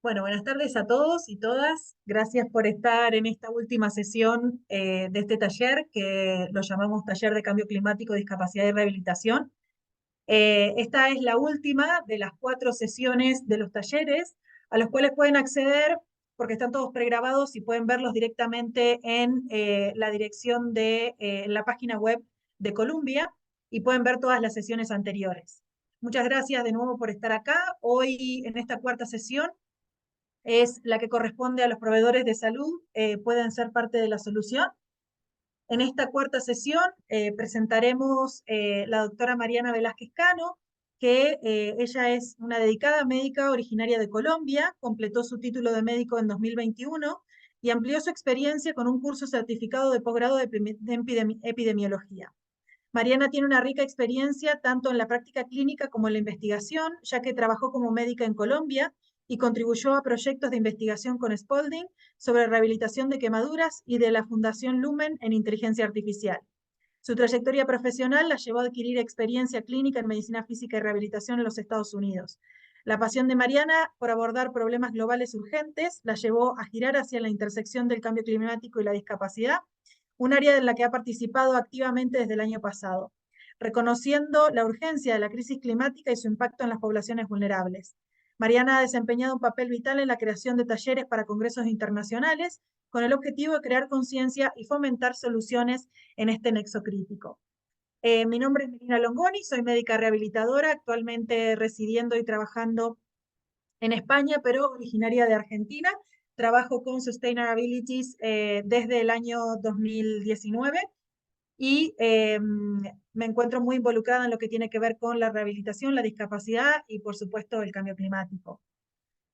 Bueno, buenas tardes a todos y todas. Gracias por estar en esta última sesión de este taller que lo llamamos Taller de Cambio Climático, Discapacidad y Rehabilitación. Esta es la última de las 4 sesiones de los talleres a los cuales pueden acceder porque están todos pregrabados y pueden verlos directamente en la dirección de la página web de Columbia y pueden ver todas las sesiones anteriores. Muchas gracias de nuevo por estar acá. Hoy en esta 4ª sesión es la que corresponde a los proveedores de salud, pueden ser parte de la solución. En esta 4ª sesión presentaremos la doctora Mariana Velázquez Cano, que ella es una dedicada médica originaria de Colombia, completó su título de médico en 2021 y amplió su experiencia con un curso certificado de posgrado de epidemiología. Mariana tiene una rica experiencia tanto en la práctica clínica como en la investigación, ya que trabajó como médica en Colombia y contribuyó a proyectos de investigación con Spalding sobre rehabilitación de quemaduras y de la Fundación Lumen en inteligencia artificial. Su trayectoria profesional la llevó a adquirir experiencia clínica en medicina física y rehabilitación en los Estados Unidos. La pasión de Mariana por abordar problemas globales urgentes la llevó a girar hacia la intersección del cambio climático y la discapacidad, un área en la que ha participado activamente desde el año pasado, reconociendo la urgencia de la crisis climática y su impacto en las poblaciones vulnerables. Mariana ha desempeñado un papel vital en la creación de talleres para congresos internacionales con el objetivo de crear conciencia y fomentar soluciones en este nexo crítico. Mi nombre es Melina Longoni, soy médica rehabilitadora, actualmente residiendo y trabajando en España, pero originaria de Argentina. Trabajo con Sustainabilities desde el año 2019 y me encuentro muy involucrada en lo que tiene que ver con la rehabilitación, la discapacidad y, por supuesto, el cambio climático.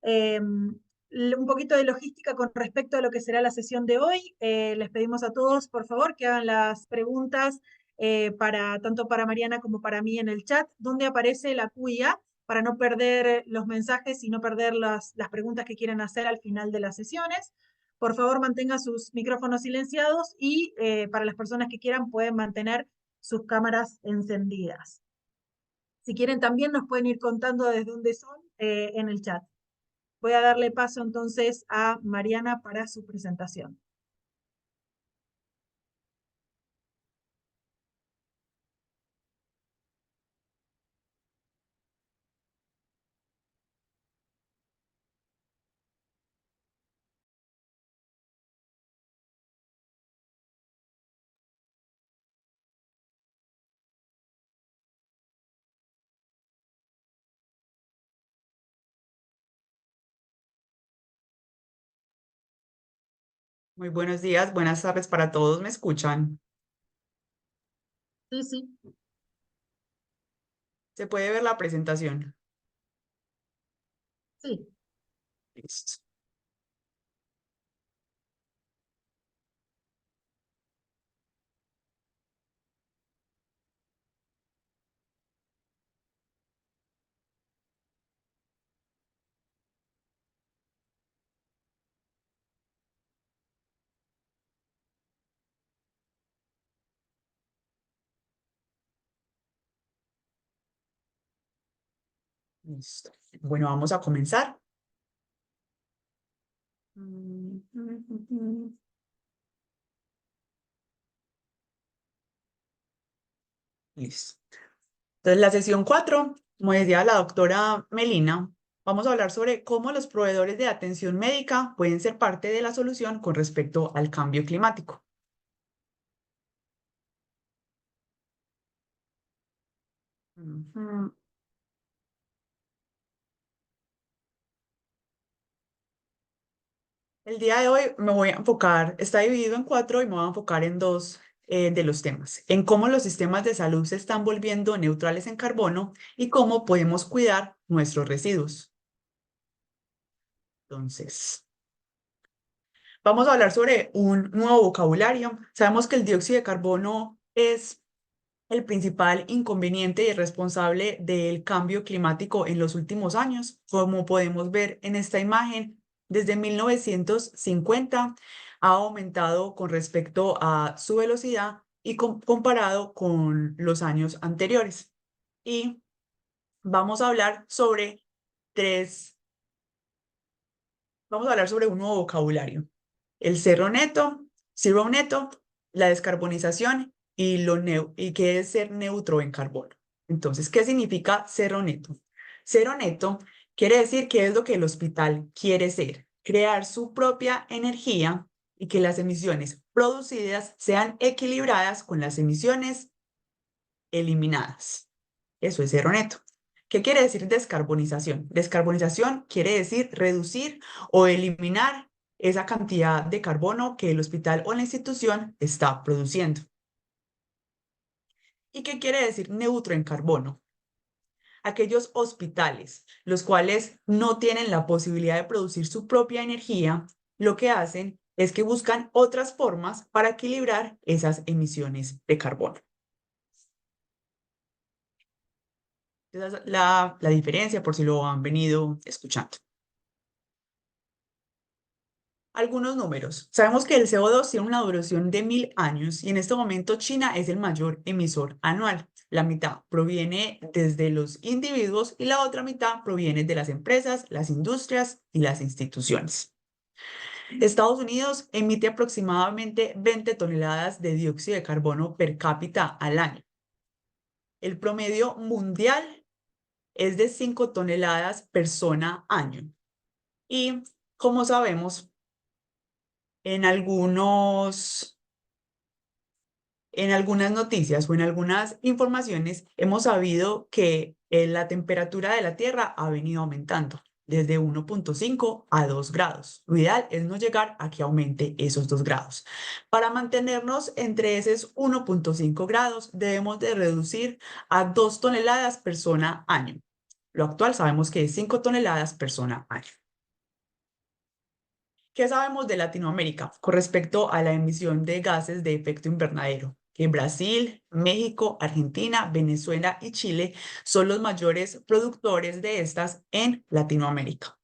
Un poquito de logística con respecto a lo que será la sesión de hoy. Les pedimos a todos, por favor, que hagan las preguntas tanto para Mariana como para mí en el chat, donde aparece la QIA para no perder los mensajes y no perder las preguntas que quieren hacer al final de las sesiones. Por favor, mantengan sus micrófonos silenciados y para las personas que quieran pueden mantener sus cámaras encendidas. Si quieren, también nos pueden ir contando desde dónde son en el chat. Voy a darle paso entonces a Mariana para su presentación. Muy buenos días, buenas tardes para todos. ¿Me escuchan? Sí, sí. ¿Se puede ver la presentación? Sí. Listo. Listo. Bueno, vamos a comenzar. Listo. Entonces, la sesión 4, como decía la doctora Melina, vamos a hablar sobre cómo los proveedores de atención médica pueden ser parte de la solución con respecto al cambio climático. Ujú. El día de hoy me voy a enfocar, está dividido en 4 y me voy a enfocar en 2 de los temas, en cómo los sistemas de salud se están volviendo neutrales en carbono y cómo podemos cuidar nuestros residuos. Entonces, vamos a hablar sobre un nuevo vocabulario. Sabemos que el dióxido de carbono es el principal inconveniente y responsable del cambio climático en los últimos años. Como podemos ver en esta imagen, desde 1950 ha aumentado con respecto a su velocidad y comparado con los años anteriores. Y vamos a hablar sobre tres Vamos a hablar sobre un nuevo vocabulario. El cero neto, zero neto, la descarbonización y qué es ser neutro en carbono. Entonces, ¿qué significa cero neto? Cero neto quiere decir que es lo que el hospital quiere ser, crear su propia energía y que las emisiones producidas sean equilibradas con las emisiones eliminadas. Eso es cero neto. ¿Qué quiere decir descarbonización? Descarbonización quiere decir reducir o eliminar esa cantidad de carbono que el hospital o la institución está produciendo. ¿Y qué quiere decir neutro en carbono? Aquellos hospitales, los cuales no tienen la posibilidad de producir su propia energía, lo que hacen es que buscan otras formas para equilibrar esas emisiones de carbono. Esa es la diferencia por si lo han venido escuchando. Algunos números. Sabemos que el CO2 tiene una duración de 1000 años y en este momento China es el mayor emisor anual. La mitad proviene desde los individuos y la otra mitad proviene de las empresas, las industrias y las instituciones. Estados Unidos emite aproximadamente 20 toneladas de dióxido de carbono per cápita al año. El promedio mundial es de 5 toneladas persona año. Y como sabemos, en algunas noticias o en algunas informaciones hemos sabido que la temperatura de la Tierra ha venido aumentando desde 1,5 a 2 grados. Lo ideal es no llegar a que aumente esos 2 grados. Para mantenernos entre esos 1,5 grados debemos de reducir a 2 toneladas persona año. Lo actual sabemos que es 5 toneladas persona año. ¿Qué sabemos de Latinoamérica con respecto a la emisión de gases de efecto invernadero? Que Brasil, México, Argentina, Venezuela y Chile son los mayores productores de estas en Latinoamérica.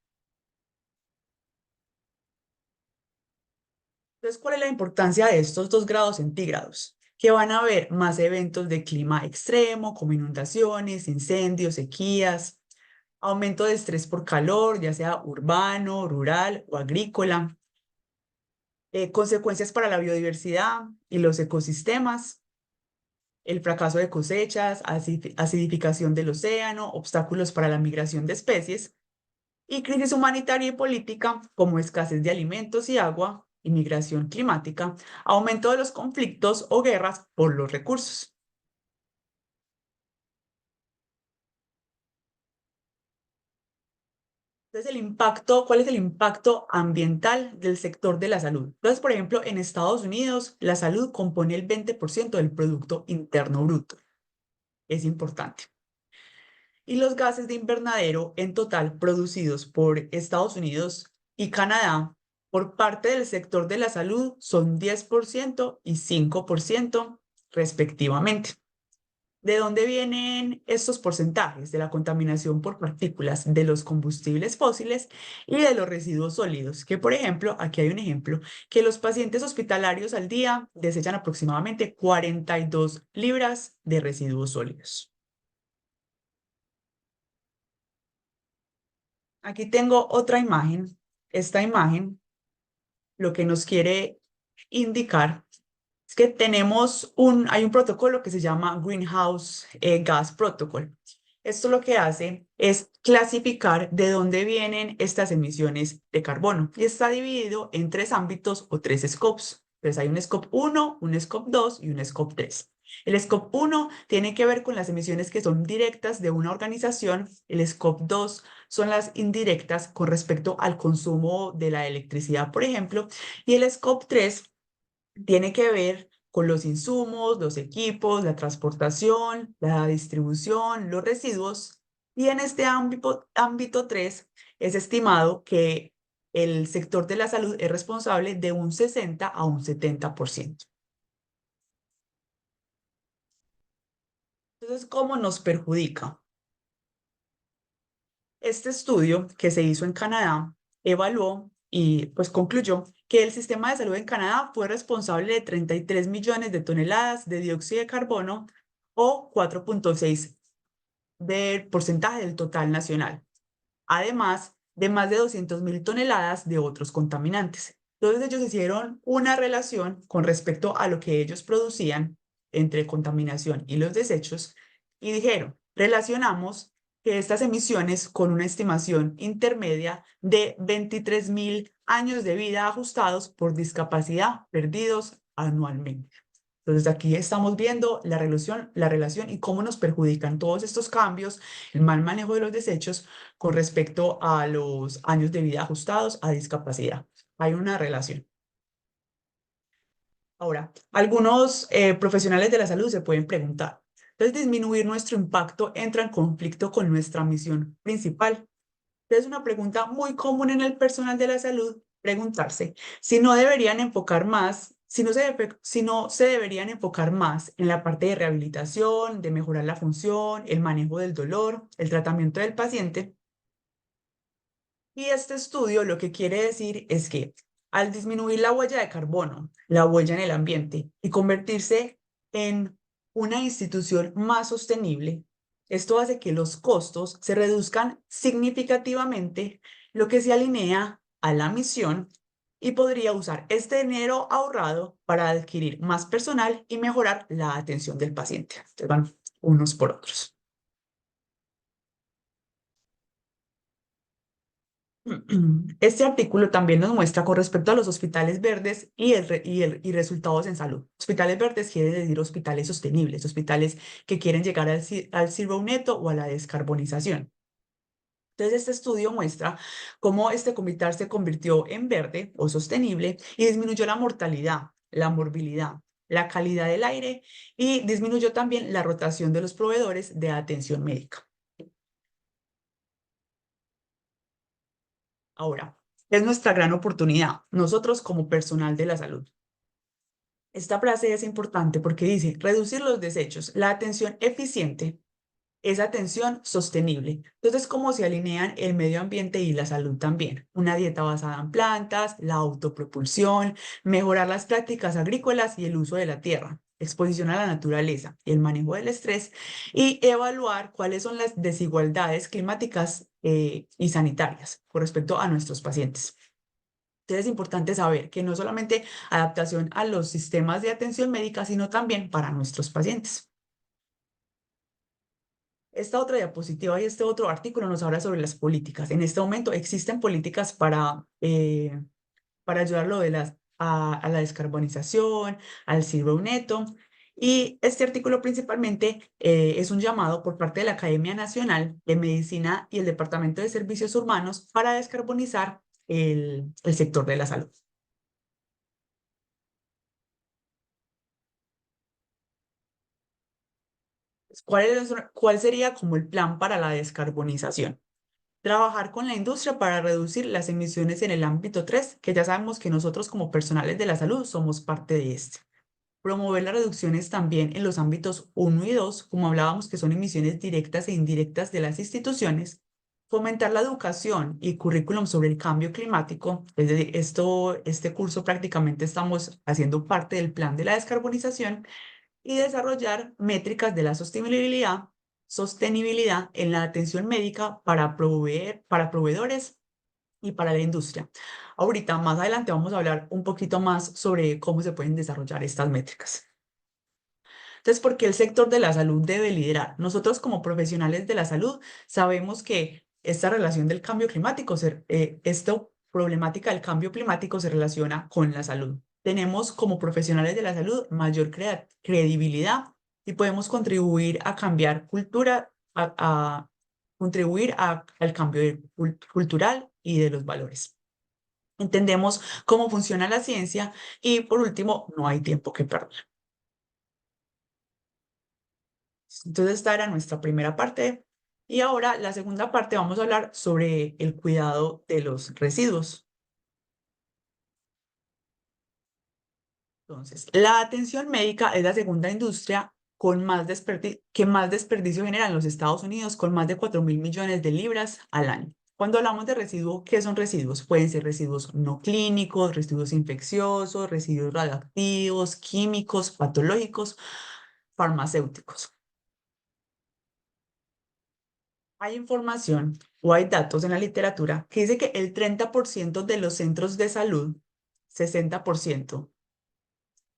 Entonces, ¿cuál es la importancia de estos 2 grados centígrados? Que van a haber más eventos de clima extremo, como inundaciones, incendios, sequías, aumento de estrés por calor, ya sea urbano, rural o agrícola, consecuencias para la biodiversidad y los ecosistemas, el fracaso de cosechas, acidificación del océano, obstáculos para la migración de especies y crisis humanitaria y política como escasez de alimentos y agua, inmigración climática, aumento de los conflictos o guerras por los recursos. Entonces, ¿cuál es el impacto ambiental del sector de la salud? Entonces, por ejemplo, en Estados Unidos, la salud compone el 20% del Producto Interno Bruto. Es importante. Y los gases de invernadero en total producidos por Estados Unidos y Canadá por parte del sector de la salud son 10% y 5% respectivamente. ¿De dónde vienen estos porcentajes? De la contaminación por partículas de los combustibles fósiles y de los residuos sólidos, que por ejemplo, aquí hay un ejemplo, que los pacientes hospitalarios al día desechan aproximadamente 42 libras de residuos sólidos. Aquí tengo otra imagen. Esta imagen lo que nos quiere indicar es que hay un protocolo que se llama Greenhouse Gas Protocol. Esto lo que hace es clasificar de dónde vienen estas emisiones de carbono y está dividido en 3 ámbitos o 3 scopes. Entonces hay un scope 1, un scope 2 y un scope 3. El scope 1 tiene que ver con las emisiones que son directas de una organización. El scope 2 son las indirectas con respecto al consumo de la electricidad, por ejemplo. Y el scope 3 tiene que ver con los insumos, los equipos, la transportación, la distribución, los residuos. Y en este ámbito 3 es estimado que el sector de la salud es responsable de un 60 a un 70%. Entonces, ¿cómo nos perjudica? Este estudio que se hizo en Canadá evaluó y pues concluyó que el sistema de salud en Canadá fue responsable de 33 millones de toneladas de dióxido de carbono o 4,6% del porcentaje del total nacional, además de más de 200.000 toneladas de otros contaminantes. Entonces ellos hicieron una relación con respecto a lo que ellos producían entre contaminación y los desechos y dijeron, relacionamos que estas emisiones con una estimación intermedia de 23.000 años de vida ajustados por discapacidad perdidos anualmente. Entonces aquí estamos viendo la relación y cómo nos perjudican todos estos cambios, el mal manejo de los desechos con respecto a los años de vida ajustados a discapacidad. Hay una relación. Ahora, algunos profesionales de la salud se pueden preguntar, entonces disminuir nuestro impacto entra en conflicto con nuestra misión principal. Es una pregunta muy común en el personal de la salud preguntarse si no deberían enfocar más, si no se deberían enfocar más en la parte de rehabilitación, de mejorar la función, el manejo del dolor, el tratamiento del paciente. Y este estudio lo que quiere decir es que al disminuir la huella de carbono, la huella en el ambiente y convertirse en una institución más sostenible, esto hace que los costos se reduzcan significativamente, lo que se alinea a la misión y podría usar este dinero ahorrado para adquirir más personal y mejorar la atención del paciente. Entonces van unos por otros. Este artículo también nos muestra con respecto a los hospitales verdes y resultados en salud. Hospitales verdes quiere decir hospitales sostenibles, hospitales que quieren llegar al zero neto o a la descarbonización. Entonces, este estudio muestra cómo este hospital se convirtió en verde o sostenible y disminuyó la mortalidad, la morbilidad, la calidad del aire y disminuyó también la rotación de los proveedores de atención médica. Ahora, es nuestra gran oportunidad, nosotros como personal de la salud. Esta frase es importante porque dice, reducir los desechos, la atención eficiente es atención sostenible. Entonces, ¿cómo se alinean el medio ambiente y la salud también? Una dieta basada en plantas, la autopropulsión, mejorar las prácticas agrícolas y el uso de la tierra, exposición a la naturaleza, el manejo del estrés y evaluar cuáles son las desigualdades climáticas y sanitarias con respecto a nuestros pacientes. Entonces es importante saber que no solamente adaptación a los sistemas de atención médica, sino también para nuestros pacientes. Esta otra diapositiva y este otro artículo nos habla sobre las políticas. En este momento existen políticas para ayudar a la descarbonización, al zero neto. Y este artículo principalmente es un llamado por parte de la Academia Nacional de Medicina y el Departamento de Servicios Humanos para descarbonizar el sector de la salud. ¿Cuál sería como el plan para la descarbonización? Trabajar con la industria para reducir las emisiones en el ámbito 3, que ya sabemos que nosotros como personales de la salud somos parte de este. Promover las reducciones también en los ámbitos 1 y 2, como hablábamos que son emisiones directas e indirectas de las instituciones. Fomentar la educación y currículum sobre el cambio climático, es decir, este curso prácticamente estamos haciendo parte del plan de la descarbonización y desarrollar métricas de la sostenibilidad en la atención médica para proveedores y para la industria. Ahorita, más adelante, vamos a hablar un poquito más sobre cómo se pueden desarrollar estas métricas. Entonces, ¿por qué el sector de la salud debe liderar? Nosotros como profesionales de la salud sabemos que esta relación del cambio climático, esta problemática del cambio climático se relaciona con la salud. Tenemos como profesionales de la salud mayor credibilidad y podemos contribuir a cambiar cultura, contribuir al cambio cultural y de los valores. Entendemos cómo funciona la ciencia y por último, no hay tiempo que perder. Entonces, esta era nuestra primera parte. Y ahora, la segunda parte, vamos a hablar sobre el cuidado de los residuos. Entonces, la atención médica es la segunda industria que más desperdicio genera en los Estados Unidos, con más de 4.000 millones de libras al año. Cuando hablamos de residuos, ¿qué son residuos? Pueden ser residuos no clínicos, residuos infecciosos, residuos radioactivos, químicos, patológicos, farmacéuticos. Hay información o hay datos en la literatura que dice que el 30% de los centros de salud, 60%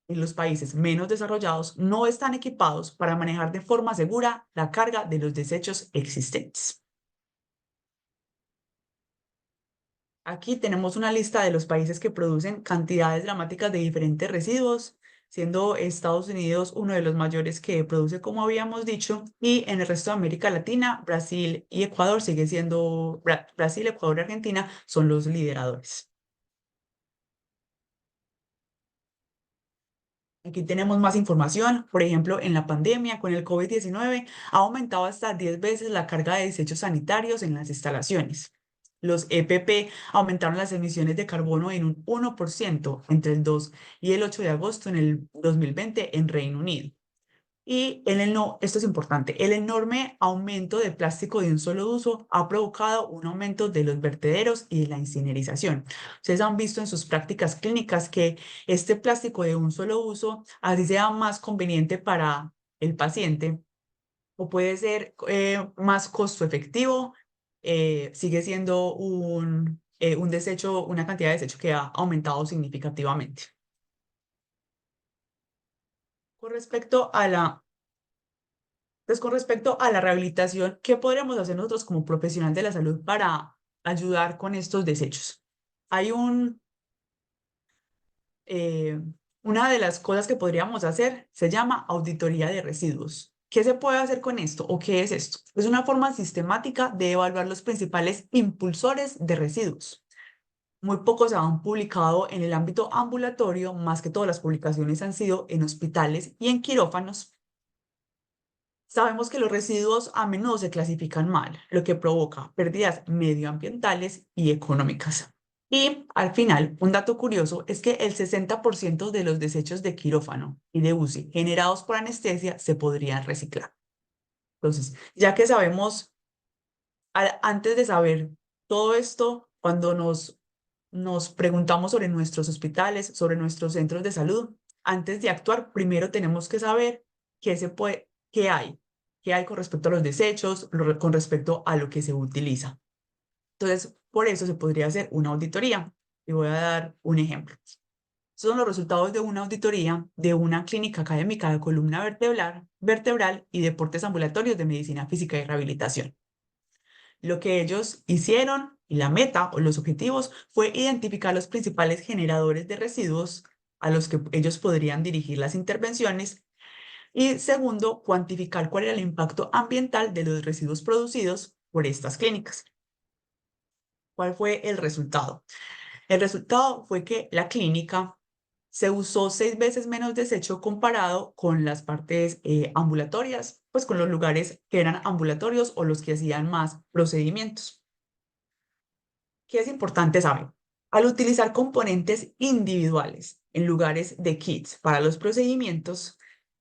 en los países menos desarrollados, no están equipados para manejar de forma segura la carga de los desechos existentes. Aquí tenemos una lista de los países que producen cantidades dramáticas de diferentes residuos, siendo Estados Unidos uno de los mayores que produce, como habíamos dicho, y en el resto de América Latina, Brasil y Ecuador sigue siendo, Brasil, Ecuador y Argentina son los lideradores. Aquí tenemos más información. Por ejemplo, en la pandemia con el COVID-19 ha aumentado hasta 10 veces la carga de desechos sanitarios en las instalaciones. Los EPP aumentaron las emisiones de carbono en un 1% entre el 2 y el 8 de agosto en el 2020 en Reino Unido. Y no, esto es importante, el enorme aumento de plástico de un solo uso ha provocado un aumento de los vertederos y de la incinerización. Ustedes han visto en sus prácticas clínicas que este plástico de un solo uso, así sea más conveniente para el paciente o puede ser más costo efectivo, sigue siendo un desecho, una cantidad de desecho que ha aumentado significativamente. Con respecto a la Entonces, con respecto a la rehabilitación, ¿qué podríamos hacer nosotros como profesional de la salud para ayudar con estos desechos? Hay eh, una de las cosas que podríamos hacer se llama auditoría de residuos. ¿Qué se puede hacer con esto o qué es esto? Es una forma sistemática de evaluar los principales impulsores de residuos. Muy pocos se han publicado en el ámbito ambulatorio, más que todas las publicaciones han sido en hospitales y en quirófanos. Sabemos que los residuos a menudo se clasifican mal, lo que provoca pérdidas medioambientales y económicas. Y al final, un dato curioso es que el 60% de los desechos de quirófano y de UCI generados por anestesia se podrían reciclar. Entonces, ya que sabemos, antes de saber todo esto, cuando nos preguntamos sobre nuestros hospitales, sobre nuestros centros de salud, antes de actuar, primero tenemos que saber qué hay con respecto a los desechos, con respecto a lo que se utiliza. Entonces, por eso se podría hacer una auditoría. Y voy a dar un ejemplo. Estos son los resultados de una auditoría de una clínica académica de columna vertebral y deportes ambulatorios de medicina física y rehabilitación. Lo que ellos hicieron y la meta o los objetivos fue identificar los principales generadores de residuos a los que ellos podrían dirigir las intervenciones y segundo, cuantificar cuál era el impacto ambiental de los residuos producidos por estas clínicas. ¿Cuál fue el resultado? El resultado fue que la clínica se usó 6 veces menos desecho comparado con las partes ambulatorias, pues con los lugares que eran ambulatorios o los que hacían más procedimientos. ¿Qué es importante saber? Al utilizar componentes individuales en lugares de kits para los procedimientos,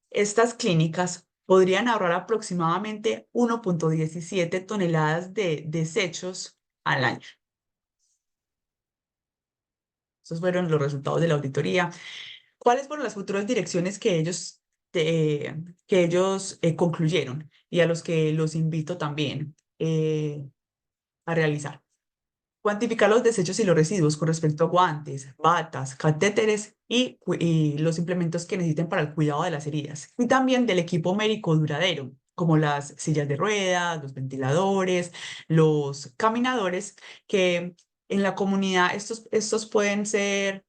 estas clínicas podrían ahorrar aproximadamente 1,17 toneladas de desechos al año. Esos fueron los resultados de la auditoría. ¿Cuáles fueron las futuras direcciones que ellos concluyeron y a los que los invito también a realizar? Cuantificar los desechos y los residuos con respecto a guantes, batas, catéteres y los implementos que necesiten para el cuidado de las heridas. Y también del equipo médico duradero, como las sillas de ruedas, los ventiladores, los caminadores, que en la comunidad estos pueden ser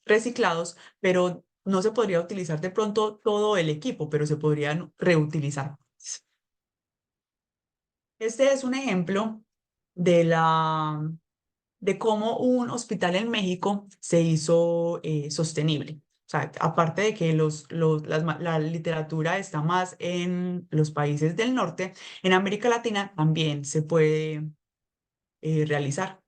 reciclados, pero no se podría utilizar de pronto todo el equipo, pero se podrían reutilizar. Este es un ejemplo de de cómo un hospital en México se hizo sostenible. O sea, aparte de que la literatura está más en los países del norte, en América Latina también se puede realizar.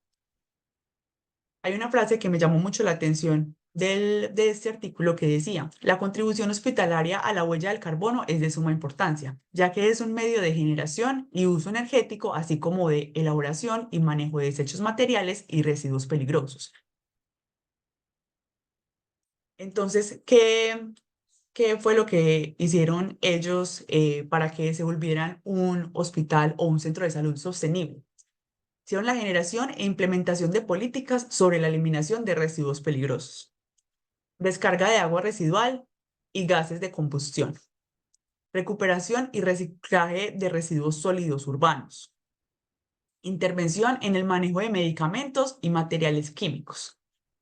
Hay una frase que me llamó mucho la atención de este artículo que decía, la contribución hospitalaria a la huella del carbono es de suma importancia, ya que es un medio de generación y uso energético, así como de elaboración y manejo de desechos materiales y residuos peligrosos. Entonces, ¿Qué fue lo que hicieron ellos para que se volvieran un hospital o un centro de salud sostenible? Hicieron la generación e implementación de políticas sobre la eliminación de residuos peligrosos, descarga de agua residual y gases de combustión, recuperación y reciclaje de residuos sólidos urbanos, intervención en el manejo de medicamentos y materiales químicos,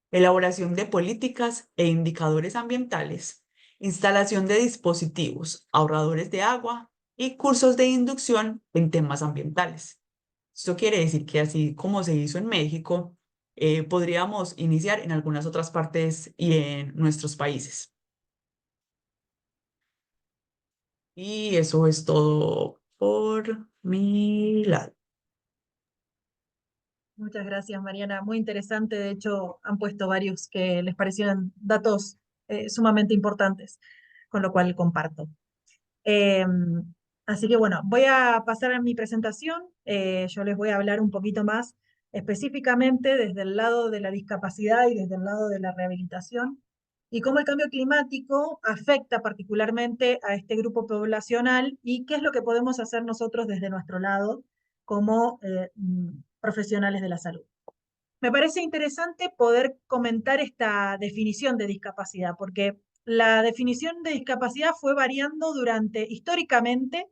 elaboración de políticas e indicadores ambientales, instalación de dispositivos ahorradores de agua y cursos de inducción en temas ambientales. Esto quiere decir que así como se hizo en México, podríamos iniciar en algunas otras partes y en nuestros países. Y eso es todo por mi lado. Muchas gracias, Mariana. Muy interesante. De hecho, han puesto varios que les parecieron datos sumamente importantes, con lo cual comparto. Eh, Así que bueno, voy a pasar a mi presentación. Yo les voy a hablar un poquito más específicamente desde el lado de la discapacidad y desde el lado de la rehabilitación y cómo el cambio climático afecta particularmente a este grupo poblacional y qué es lo que podemos hacer nosotros desde nuestro lado como profesionales de la salud. Me parece interesante poder comentar esta definición de discapacidad, porque la definición de discapacidad fue variando durante, históricamente,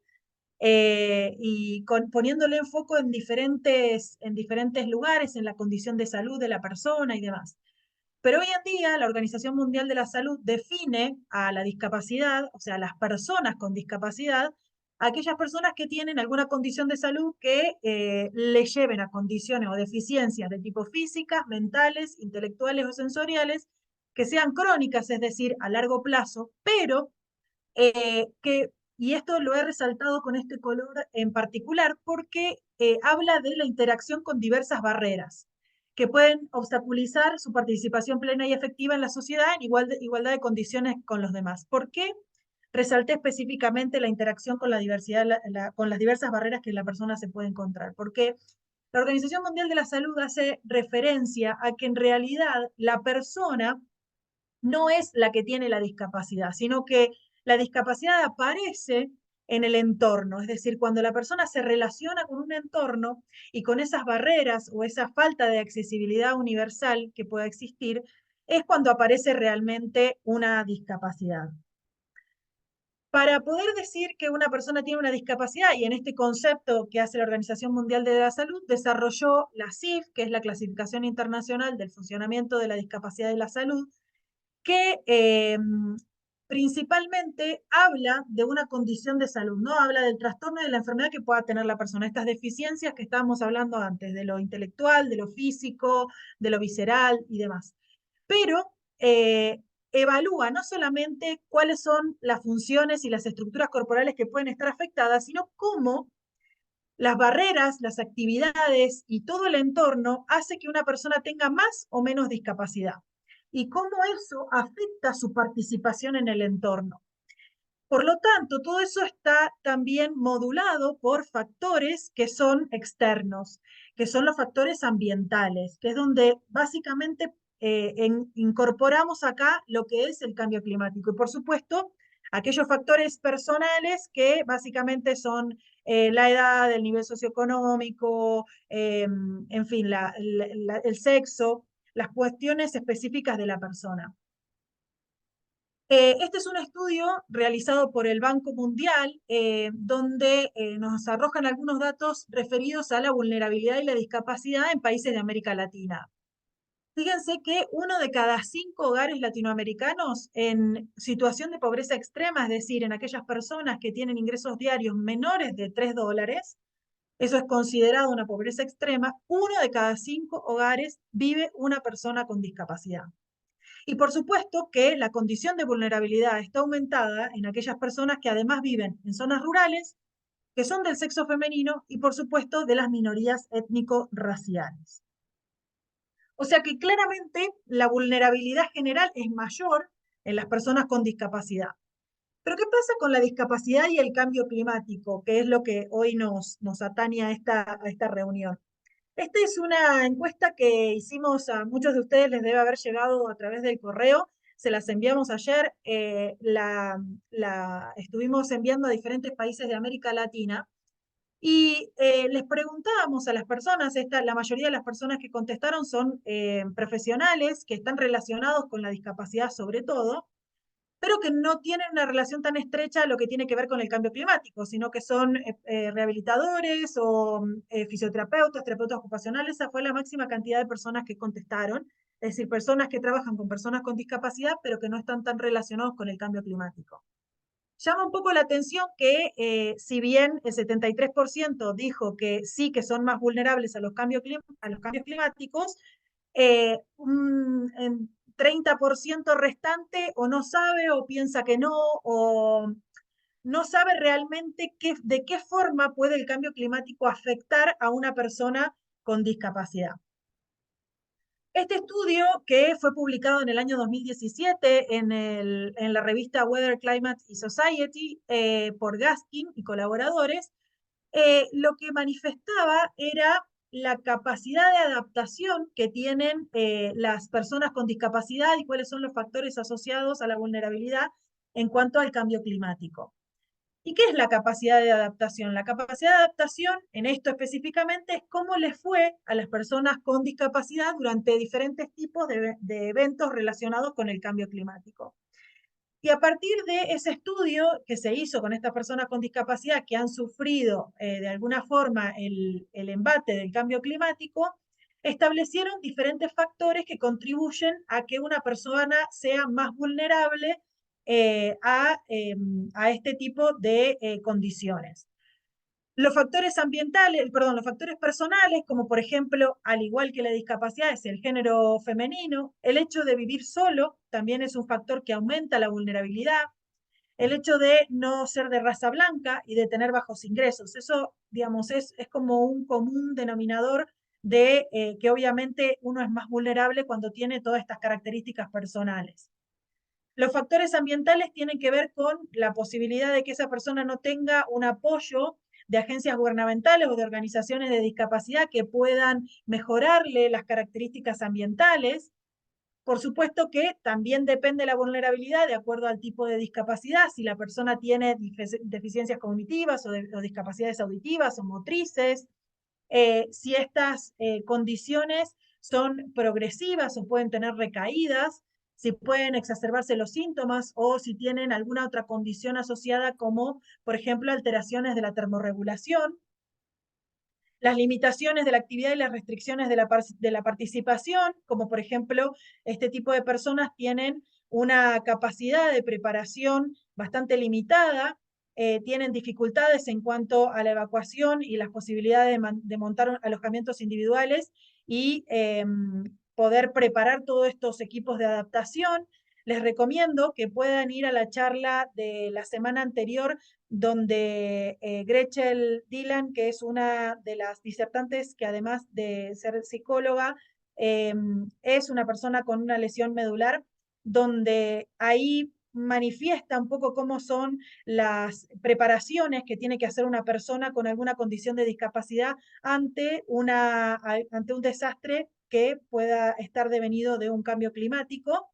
poniéndole en foco en diferentes lugares, en la condición de salud de la persona y demás. Pero hoy en día la Organización Mundial de la Salud define a la discapacidad, o sea, a las personas con discapacidad, aquellas personas que tienen alguna condición de salud que le lleven a condiciones o deficiencias de tipo físicas, mentales, intelectuales o sensoriales, que sean crónicas, es decir, a largo plazo, pero y esto lo he resaltado con este color en particular porque habla de la interacción con diversas barreras que pueden obstaculizar su participación plena y efectiva en la sociedad en igualdad de condiciones con los demás. ¿Por qué resalté específicamente la interacción con la diversidad, con las diversas barreras que la persona se puede encontrar? Porque la Organización Mundial de la Salud hace referencia a que en realidad la persona no es la que tiene la discapacidad, sino que la discapacidad aparece en el entorno, es decir, cuando la persona se relaciona con un entorno y con esas barreras o esa falta de accesibilidad universal que pueda existir, es cuando aparece realmente una discapacidad. Para poder decir que una persona tiene una discapacidad, y en este concepto que hace la Organización Mundial de la Salud, desarrolló la CIF, que es la Clasificación Internacional del Funcionamiento de la Discapacidad y la Salud, que principalmente habla de una condición de salud, ¿no? Habla del trastorno y de la enfermedad que pueda tener la persona, estas deficiencias que estábamos hablando antes, de lo intelectual, de lo físico, de lo visceral y demás. Pero evalúa no solamente cuáles son las funciones y las estructuras corporales que pueden estar afectadas, sino cómo las barreras, las actividades y todo el entorno hace que una persona tenga más o menos discapacidad y cómo eso afecta su participación en el entorno. Por lo tanto, todo eso está también modulado por factores que son externos, que son los factores ambientales, que es donde básicamente incorporamos acá lo que es el cambio climático. Y por supuesto, aquellos factores personales que básicamente son la edad, el nivel socioeconómico, en fin, el sexo, las cuestiones específicas de la persona. Este es un estudio realizado por el Banco Mundial, donde nos arrojan algunos datos referidos a la vulnerabilidad y la discapacidad en países de América Latina. Fíjense que 1 de cada 5 hogares latinoamericanos en situación de pobreza extrema, es decir, en aquellas personas que tienen ingresos diarios menores de $3, eso es considerado una pobreza extrema, 1 de cada 5 hogares vive una persona con discapacidad. Y por supuesto que la condición de vulnerabilidad está aumentada en aquellas personas que además viven en zonas rurales, que son del sexo femenino y por supuesto de las minorías étnico-raciales. O sea que claramente la vulnerabilidad general es mayor en las personas con discapacidad. Pero ¿qué pasa con la discapacidad y el cambio climático? Que es lo que hoy nos atañe a esta reunión. Esta es una encuesta que hicimos a muchos de ustedes, les debe haber llegado a través del correo, se las enviamos ayer, la estuvimos enviando a diferentes países de América Latina y les preguntábamos a las personas, la mayoría de las personas que contestaron son profesionales que están relacionados con la discapacidad sobre todo, pero que no tienen una relación tan estrecha a lo que tiene que ver con el cambio climático, sino que son rehabilitadores o fisioterapeutas, terapeutas ocupacionales. Esa fue la máxima cantidad de personas que contestaron, es decir, personas que trabajan con personas con discapacidad, pero que no están tan relacionados con el cambio climático. Llama un poco la atención que si bien el 73% dijo que sí, que son más vulnerables a los cambios climáticos, un 30% restante o no sabe o piensa que no, o no sabe realmente de qué forma puede el cambio climático afectar a una persona con discapacidad. Este estudio, que fue publicado en el año 2017 en la revista Weather, Climate y Society por Gaskin y colaboradores, lo que manifestaba era la capacidad de adaptación que tienen las personas con discapacidad y cuáles son los factores asociados a la vulnerabilidad en cuanto al cambio climático. ¿Y qué es la capacidad de adaptación? La capacidad de adaptación, en esto específicamente, es cómo les fue a las personas con discapacidad durante diferentes tipos de eventos relacionados con el cambio climático. Y a partir de ese estudio que se hizo con estas personas con discapacidad que han sufrido de alguna forma el embate del cambio climático, establecieron diferentes factores que contribuyen a que una persona sea más vulnerable a este tipo de condiciones. Los factores ambientales, perdón, los factores personales, como por ejemplo, al igual que la discapacidad, es el género femenino, el hecho de vivir solo también es un factor que aumenta la vulnerabilidad, el hecho de no ser de raza blanca y de tener bajos ingresos. Eso, digamos, es como un común denominador de que obviamente uno es más vulnerable cuando tiene todas estas características personales. Los factores ambientales tienen que ver con la posibilidad de que esa persona no tenga un apoyo de agencias gubernamentales o de organizaciones de discapacidad que puedan mejorarle las características ambientales. Por supuesto que también depende la vulnerabilidad de acuerdo al tipo de discapacidad, si la persona tiene deficiencias cognitivas o discapacidades auditivas o motrices, si estas condiciones son progresivas o pueden tener recaídas, si pueden exacerbarse los síntomas o si tienen alguna otra condición asociada como, por ejemplo, alteraciones de la termorregulación, las limitaciones de la actividad y las restricciones de la participación, como por ejemplo, este tipo de personas tienen una capacidad de preparación bastante limitada, tienen dificultades en cuanto a la evacuación y las posibilidades de montar alojamientos individuales y poder preparar todos estos equipos de adaptación. Les recomiendo que puedan ir a la charla de la semana anterior donde Gretchen Dillon, que es una de las disertantes que además de ser psicóloga, es una persona con una lesión medular, donde ahí manifiesta un poco cómo son las preparaciones que tiene que hacer una persona con alguna condición de discapacidad ante un desastre que pueda estar devenido de un cambio climático.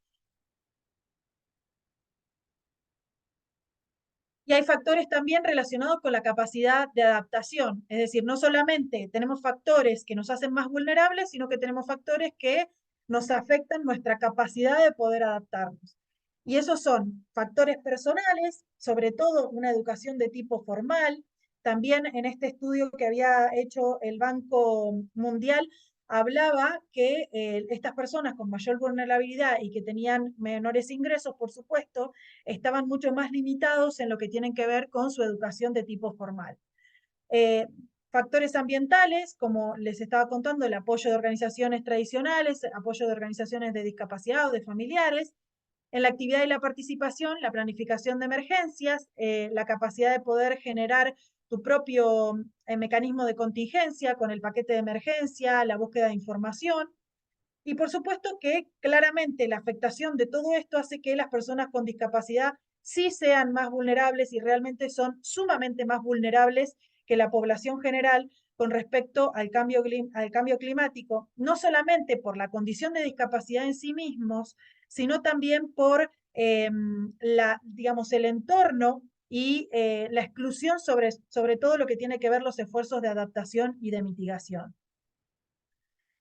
Y hay factores también relacionados con la capacidad de adaptación. Es decir, no solamente tenemos factores que nos hacen más vulnerables, sino que tenemos factores que nos afectan nuestra capacidad de poder adaptarnos. Y esos son factores personales, sobre todo una educación de tipo formal. También en este estudio que había hecho el Banco Mundial, hablaba que estas personas con mayor vulnerabilidad y que tenían menores ingresos, por supuesto, estaban mucho más limitados en lo que tienen que ver con su educación de tipo formal. Eh, Factores ambientales, como les estaba contando, el apoyo de organizaciones tradicionales, apoyo de organizaciones de discapacidad o de familiares, en la actividad y la participación, la planificación de emergencias, la capacidad de poder generar tu propio mecanismo de contingencia con el paquete de emergencia, la búsqueda de información, y por supuesto que claramente la afectación de todo esto hace que las personas con discapacidad sí sean más vulnerables y realmente son sumamente más vulnerables que la población general con respecto al cambio climático, no solamente por la condición de discapacidad en sí mismos, sino también por digamos, el entorno y la exclusión sobre todo lo que tiene que ver los esfuerzos de adaptación y de mitigación.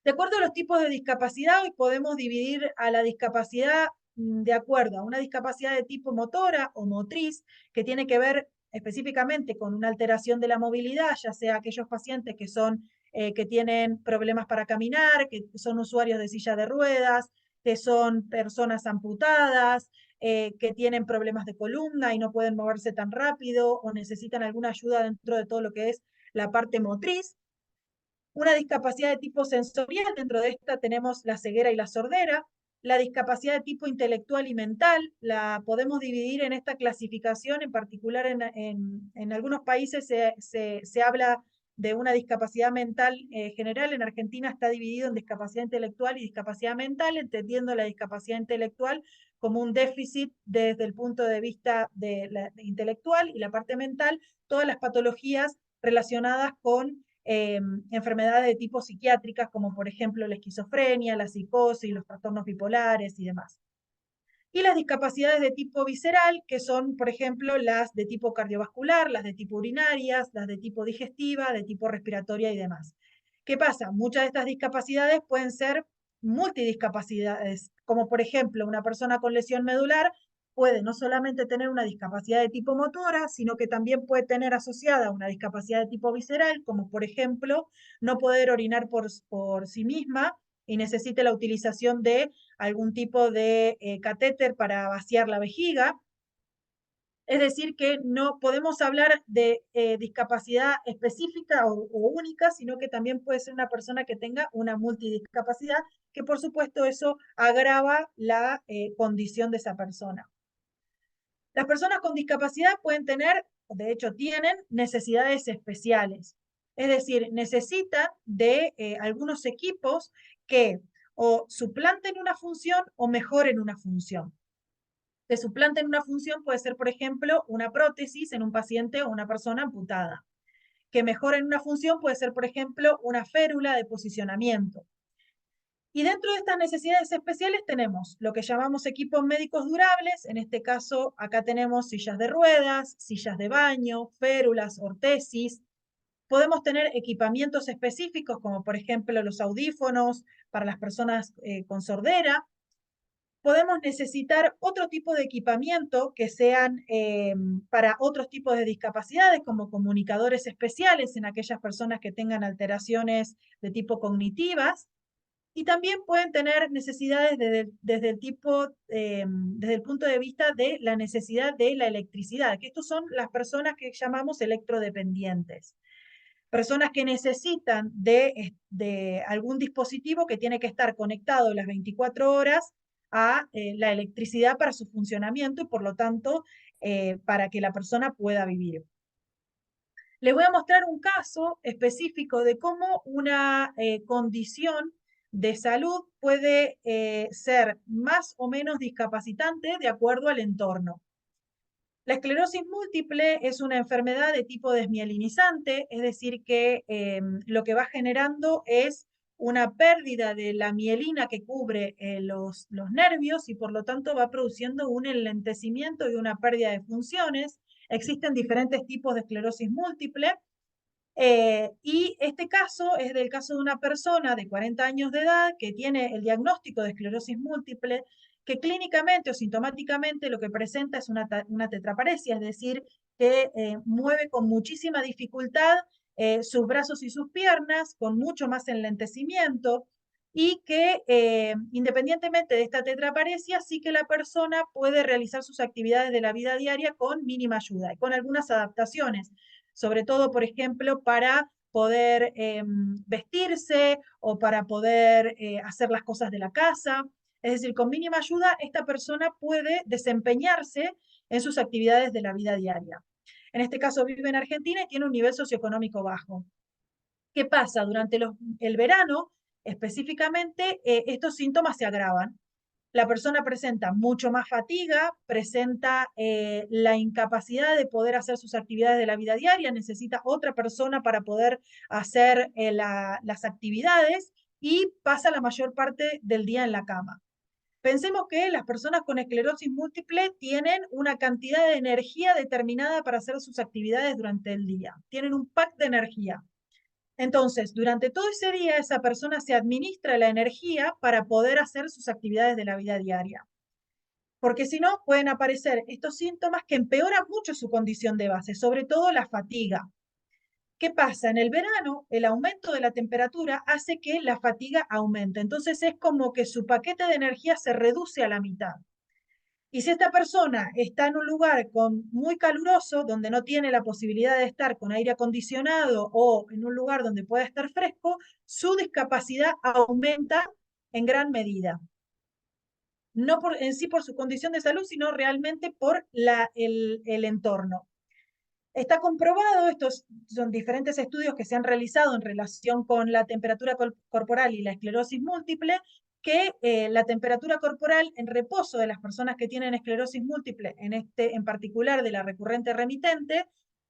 De acuerdo a los tipos de discapacidad, hoy podemos dividir a la discapacidad de acuerdo a una discapacidad de tipo motora o motriz, que tiene que ver específicamente con una alteración de la movilidad, ya sea aquellos pacientes que tienen problemas para caminar, que son usuarios de silla de ruedas, que son personas amputadas, que tienen problemas de columna y no pueden moverse tan rápido o necesitan alguna ayuda dentro de todo lo que es la parte motriz. Una discapacidad de tipo sensorial, dentro de esta tenemos la ceguera y la sordera. La discapacidad de tipo intelectual y mental la podemos dividir en esta clasificación, en particular en algunos países se habla de una discapacidad mental general. En Argentina está dividido en discapacidad intelectual y discapacidad mental, entendiendo la discapacidad intelectual como un déficit desde el punto de vista de la intelectual, y la parte mental, todas las patologías relacionadas con enfermedades de tipo psiquiátricas, como por ejemplo la esquizofrenia, la psicosis, los trastornos bipolares y demás. Y las discapacidades de tipo visceral, que son, por ejemplo, las de tipo cardiovascular, las de tipo urinarias, las de tipo digestiva, de tipo respiratoria y demás. ¿Qué pasa? Muchas de estas discapacidades pueden ser multidiscapacidades, como por ejemplo una persona con lesión medular puede no solamente tener una discapacidad de tipo motora, sino que también puede tener asociada una discapacidad de tipo visceral, como por ejemplo no poder orinar por sí misma y necesite la utilización de algún tipo de catéter para vaciar la vejiga. Es decir, que no podemos hablar de discapacidad específica o única, sino que también puede ser una persona que tenga una multidiscapacidad, que por supuesto eso agrava la condición de esa persona. Las personas con discapacidad pueden tener, de hecho tienen, necesidades especiales. Es decir, necesitan de algunos equipos que o suplanten una función o mejoren una función. Que suplanten una función puede ser, por ejemplo, una prótesis en un paciente o una persona amputada. Que mejoren una función puede ser, por ejemplo, una férula de posicionamiento. Y dentro de estas necesidades especiales tenemos lo que llamamos equipos médicos durables. En este caso, acá tenemos sillas de ruedas, sillas de baño, férulas, ortesis. Podemos tener equipamientos específicos, como por ejemplo los audífonos para las personas con sordera. Podemos necesitar otro tipo de equipamiento que sean para otros tipos de discapacidades, como comunicadores especiales en aquellas personas que tengan alteraciones de tipo cognitivas. Y también pueden tener necesidades desde desde el punto de vista de la necesidad de la electricidad, que estos son las personas que llamamos electrodependientes. Personas que necesitan de algún dispositivo que tiene que estar conectado las 24 horas a la electricidad para su funcionamiento y por lo tanto para que la persona pueda vivir. Les voy a mostrar un caso específico de cómo una condición de salud puede ser más o menos discapacitante de acuerdo al entorno. La esclerosis múltiple es una enfermedad de tipo desmielinizante, es decir, que lo que va generando es una pérdida de la mielina que cubre los nervios y por lo tanto va produciendo un enlentecimiento y una pérdida de funciones. Existen diferentes tipos de esclerosis múltiple. Y este caso es del caso de una persona de 40 años de edad que tiene el diagnóstico de esclerosis múltiple, que clínicamente o sintomáticamente lo que presenta es una tetraparesia, es decir, que mueve con muchísima dificultad sus brazos y sus piernas, con mucho más enlentecimiento, y que independientemente de esta tetraparesia, sí que la persona puede realizar sus actividades de la vida diaria con mínima ayuda y con algunas adaptaciones, sobre todo, por ejemplo, para poder vestirse o para poder hacer las cosas de la casa. Es decir, con mínima ayuda, esta persona puede desempeñarse en sus actividades de la vida diaria. En este caso vive en Argentina y tiene un nivel socioeconómico bajo. ¿Qué pasa? Durante el verano, específicamente, estos síntomas se agravan. La persona presenta mucho más fatiga, presenta la incapacidad de poder hacer sus actividades de la vida diaria, necesita otra persona para poder hacer las actividades y pasa la mayor parte del día en la cama. Pensemos que las personas con esclerosis múltiple tienen una cantidad de energía determinada para hacer sus actividades durante el día. Tienen un pack de energía. Entonces, durante todo ese día, esa persona se administra la energía para poder hacer sus actividades de la vida diaria. Porque si no, pueden aparecer estos síntomas que empeoran mucho su condición de base, sobre todo la fatiga. ¿Qué pasa? En el verano, el aumento de la temperatura hace que la fatiga aumente. Entonces es como que su paquete de energía se reduce a la mitad. Y si esta persona está en un lugar muy caluroso, donde no tiene la posibilidad de estar con aire acondicionado o en un lugar donde pueda estar fresco, su discapacidad aumenta en gran medida. No en sí por su condición de salud, sino realmente por el entorno. Está comprobado, estos son diferentes estudios que se han realizado en relación con la temperatura corporal y la esclerosis múltiple, que la temperatura corporal en reposo de las personas que tienen esclerosis múltiple, en particular de la recurrente remitente,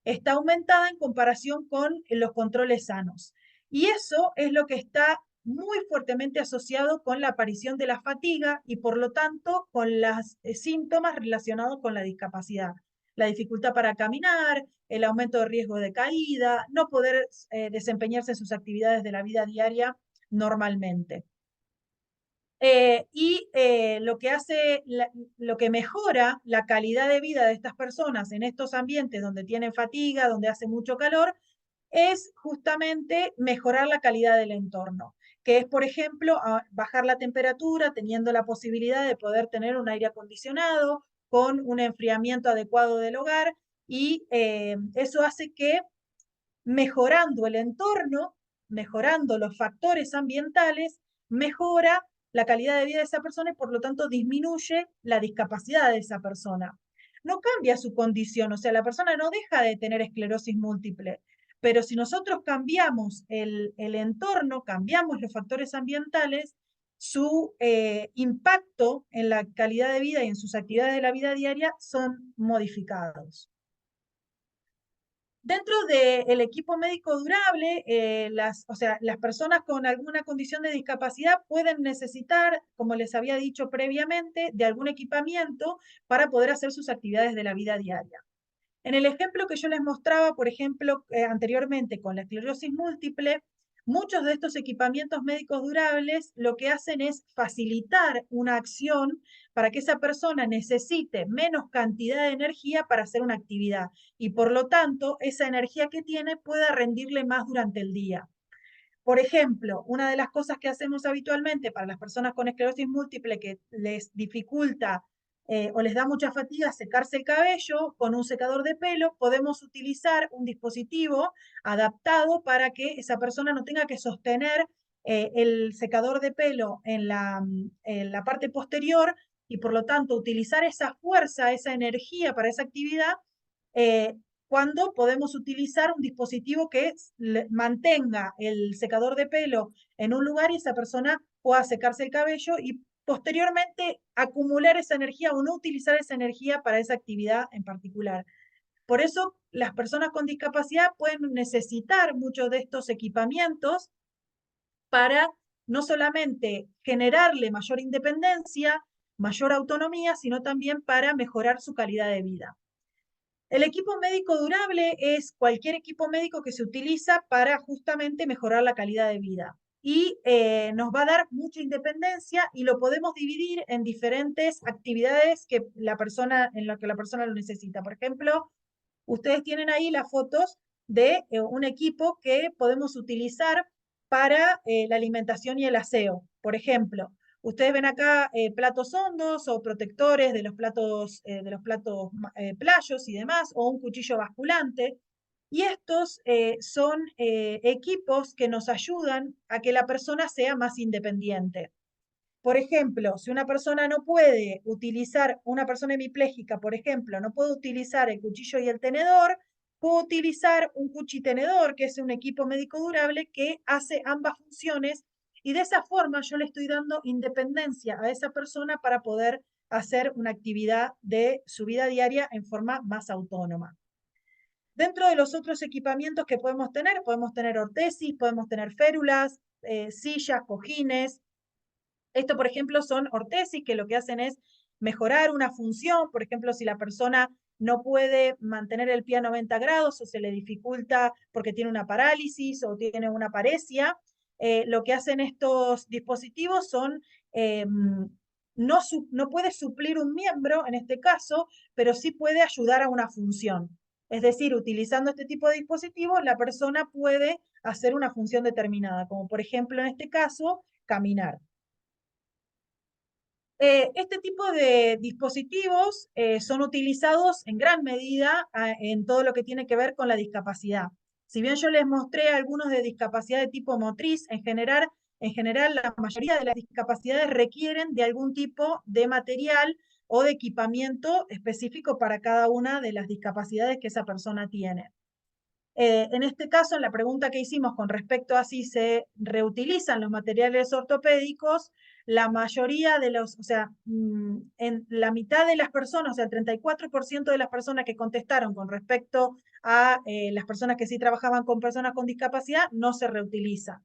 está aumentada en comparación con los controles sanos. Y eso es lo que está muy fuertemente asociado con la aparición de la fatiga y por lo tanto con los síntomas relacionados con la discapacidad. La dificultad para caminar, el aumento de riesgo de caída, no poder desempeñarse en sus actividades de la vida diaria normalmente. Lo que hace, lo que mejora la calidad de vida de estas personas en estos ambientes donde tienen fatiga, donde hace mucho calor, es justamente mejorar la calidad del entorno, que es, por ejemplo, bajar la temperatura, teniendo la posibilidad de poder tener un aire acondicionado con un enfriamiento adecuado del hogar, y eso hace que mejorando el entorno, mejorando los factores ambientales, mejora la calidad de vida de esa persona y por lo tanto disminuye la discapacidad de esa persona. No cambia su condición, o sea, la persona no deja de tener esclerosis múltiple, pero si nosotros cambiamos el entorno, cambiamos los factores ambientales, su impacto en la calidad de vida y en sus actividades de la vida diaria son modificados. Dentro del equipo médico durable, o sea, las personas con alguna condición de discapacidad pueden necesitar, como les había dicho previamente, de algún equipamiento para poder hacer sus actividades de la vida diaria. En el ejemplo que yo les mostraba, por ejemplo, anteriormente con la esclerosis múltiple, muchos de estos equipamientos médicos durables lo que hacen es facilitar una acción para que esa persona necesite menos cantidad de energía para hacer una actividad y por lo tanto esa energía que tiene pueda rendirle más durante el día. Por ejemplo, una de las cosas que hacemos habitualmente para las personas con esclerosis múltiple que les dificulta o les da mucha fatiga secarse el cabello con un secador de pelo, podemos utilizar un dispositivo adaptado para que esa persona no tenga que sostener el secador de pelo en la parte posterior y por lo tanto utilizar esa fuerza, esa energía para esa actividad eh, cuando podemos utilizar un dispositivo que mantenga el secador de pelo en un lugar y esa persona pueda secarse el cabello y posteriormente acumular esa energía o no utilizar esa energía para esa actividad en particular. Por eso las personas con discapacidad pueden necesitar muchos de estos equipamientos para no solamente generarle mayor independencia, mayor autonomía, sino también para mejorar su calidad de vida. El equipo médico durable es cualquier equipo médico que se utiliza para justamente mejorar la calidad de vida y nos va a dar mucha independencia y lo podemos dividir en diferentes actividades que en lo que la persona lo necesita. Por ejemplo, ustedes tienen ahí las fotos de un equipo que podemos utilizar para la alimentación y el aseo. Por ejemplo, ustedes ven acá platos hondos o protectores de los platos playos y demás, o un cuchillo basculante. Y estos son equipos que nos ayudan a que la persona sea más independiente. Por ejemplo, si una persona no puede utilizar, una persona hemipléjica, por ejemplo, no puede utilizar el cuchillo y el tenedor, puede utilizar un cuchitenedor, que es un equipo médico durable que hace ambas funciones y de esa forma yo le estoy dando independencia a esa persona para poder hacer una actividad de su vida diaria en forma más autónoma. Dentro de los otros equipamientos que podemos tener ortesis, podemos tener férulas, sillas, cojines, Esto, por ejemplo, son ortesis que lo que hacen es mejorar una función. Por ejemplo, si la persona no puede mantener el pie a 90 grados o se le dificulta porque tiene una parálisis o tiene una paresia, lo que hacen estos dispositivos son, no puede suplir un miembro en este caso, pero sí puede ayudar a una función. Es decir, utilizando este tipo de dispositivos, la persona puede hacer una función determinada, como por ejemplo en este caso, caminar. Este tipo de dispositivos son utilizados en gran medida en todo lo que tiene que ver con la discapacidad. Si bien yo les mostré algunos de discapacidad de tipo motriz, en general la mayoría de las discapacidades requieren de algún tipo de material o de equipamiento específico para cada una de las discapacidades que esa persona tiene. En este caso, en la pregunta que hicimos con respecto a si se reutilizan los materiales ortopédicos, la mayoría de los, o sea, en la mitad de las personas, o sea, el 34% de las personas que contestaron con respecto a las personas que sí trabajaban con personas con discapacidad, no se reutiliza.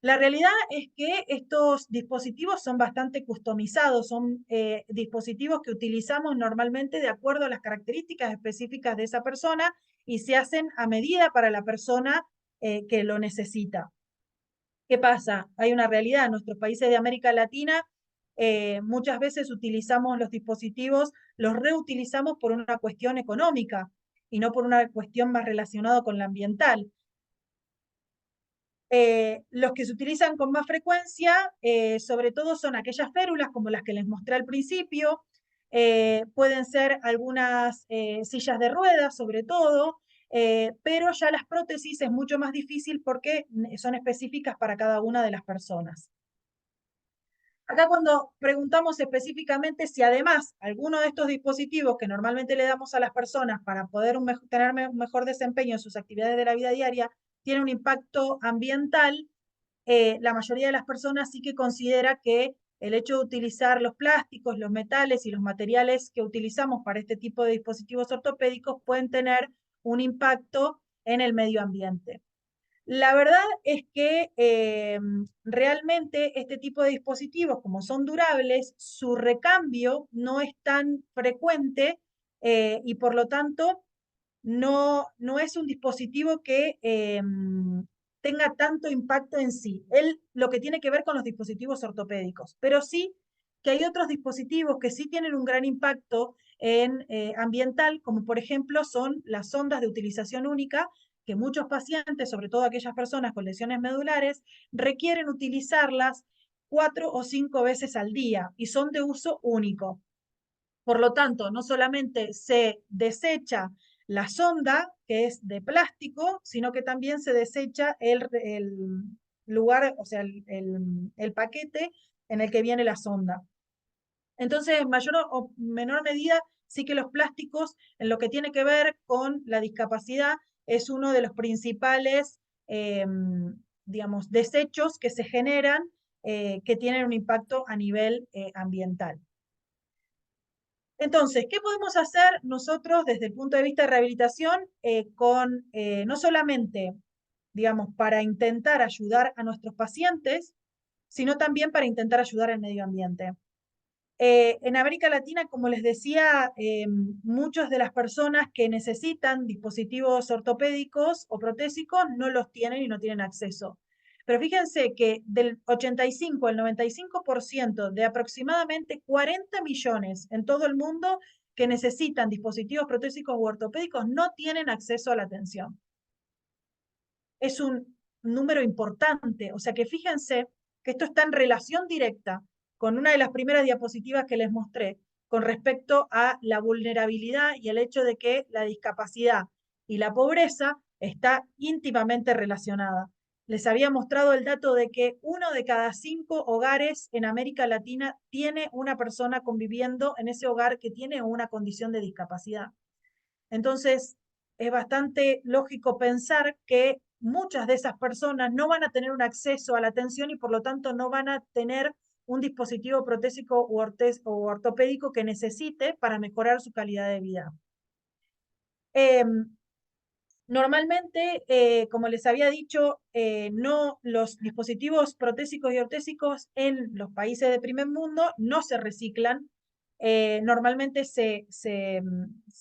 La realidad es que estos dispositivos son bastante customizados, son dispositivos que utilizamos normalmente de acuerdo a las características específicas de esa persona y se hacen a medida para la persona que lo necesita. ¿Qué pasa? Hay una realidad en nuestros países de América Latina, muchas veces utilizamos los dispositivos, los reutilizamos por una cuestión económica y no por una cuestión más relacionada con la ambiental. Los que se utilizan con más frecuencia, sobre todo, son aquellas férulas como las que les mostré al principio, pueden ser algunas sillas de ruedas, sobre todo, pero ya las prótesis es mucho más difícil porque son específicas para cada una de las personas. Acá cuando preguntamos específicamente si además alguno de estos dispositivos que normalmente le damos a las personas para poder tener un mejor desempeño en sus actividades de la vida diaria, tiene un impacto ambiental, la mayoría de las personas sí que considera que el hecho de utilizar los plásticos, los metales y los materiales que utilizamos para este tipo de dispositivos ortopédicos pueden tener un impacto en el medio ambiente. La verdad es que realmente este tipo de dispositivos, como son durables, su recambio no es tan frecuente y por lo tanto no es un dispositivo que tenga tanto impacto en sí. Él lo que tiene que ver con los dispositivos ortopédicos, pero sí que hay otros dispositivos que sí tienen un gran impacto en ambiental, como por ejemplo son las sondas de utilización única, que muchos pacientes, sobre todo aquellas personas con lesiones medulares, requieren utilizarlas 4 o 5 veces al día y son de uso único. Por lo tanto, no solamente se desecha la sonda, que es de plástico, sino que también se desecha el lugar, o sea, el paquete en el que viene la sonda. Entonces, en mayor o menor medida, sí que los plásticos, en lo que tiene que ver con la discapacidad, es uno de los principales, digamos, desechos que se generan que tienen un impacto a nivel ambiental. Entonces, ¿qué podemos hacer nosotros desde el punto de vista de rehabilitación no solamente, digamos, para intentar ayudar a nuestros pacientes, sino también para intentar ayudar al medio ambiente? En América Latina, como les decía, muchas de las personas que necesitan dispositivos ortopédicos o protésicos no los tienen y no tienen acceso. Pero fíjense que del 85 al 95% de aproximadamente 40 millones en todo el mundo que necesitan dispositivos protésicos u ortopédicos no tienen acceso a la atención. Es un número importante, o sea que fíjense que esto está en relación directa con una de las primeras diapositivas que les mostré con respecto a la vulnerabilidad y el hecho de que la discapacidad y la pobreza está íntimamente relacionada. Les había mostrado el dato de que 1 de cada 5 hogares en América Latina tiene una persona conviviendo en ese hogar que tiene una condición de discapacidad. Entonces, es bastante lógico pensar que muchas de esas personas no van a tener un acceso a la atención y por lo tanto no van a tener un dispositivo protésico o ortopédico que necesite para mejorar su calidad de vida. Normalmente, como les había dicho, no, los dispositivos protésicos y ortésicos en los países de primer mundo no se reciclan. Normalmente se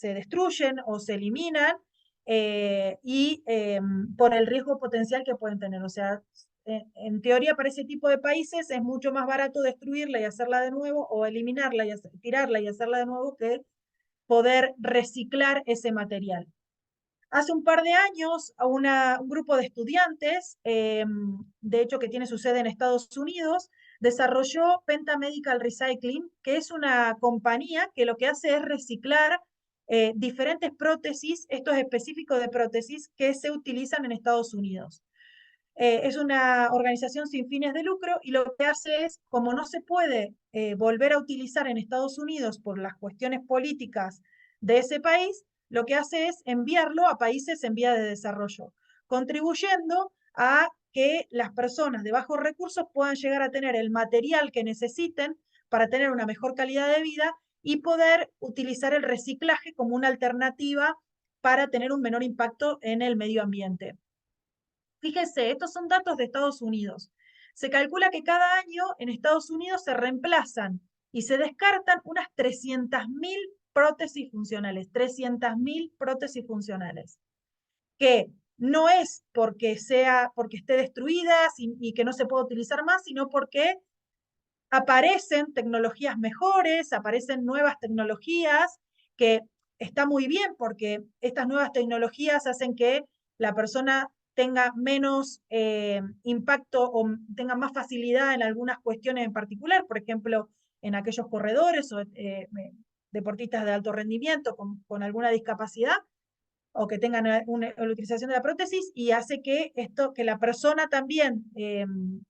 destruyen o se eliminan y por el riesgo potencial que pueden tener. O sea, en teoría para ese tipo de países es mucho más barato destruirla y hacerla de nuevo o eliminarla y tirarla y hacerla de nuevo que poder reciclar ese material. Hace un par de años, un grupo de estudiantes, de hecho que tiene su sede en Estados Unidos, desarrolló Penta Medical Recycling, que es una compañía que lo que hace es reciclar diferentes prótesis, esto es específico de prótesis, que se utilizan en Estados Unidos. Es una organización sin fines de lucro y lo que hace es, como no se puede volver a utilizar en Estados Unidos por las cuestiones políticas de ese país, lo que hace es enviarlo a países en vía de desarrollo, contribuyendo a que las personas de bajos recursos puedan llegar a tener el material que necesiten para tener una mejor calidad de vida y poder utilizar el reciclaje como una alternativa para tener un menor impacto en el medio ambiente. Fíjese, estos son datos de Estados Unidos. Se calcula que cada año en Estados Unidos se reemplazan y se descartan unas 300.000 prótesis funcionales, 300.000 prótesis funcionales, que no es porque esté destruida y que no se pueda utilizar más, sino porque aparecen tecnologías mejores, aparecen nuevas tecnologías que está muy bien porque estas nuevas tecnologías hacen que la persona tenga menos impacto o tenga más facilidad en algunas cuestiones en particular, por ejemplo, en aquellos corredores o deportistas de alto rendimiento con alguna discapacidad, o que tengan una utilización de la prótesis y hace que que la persona también,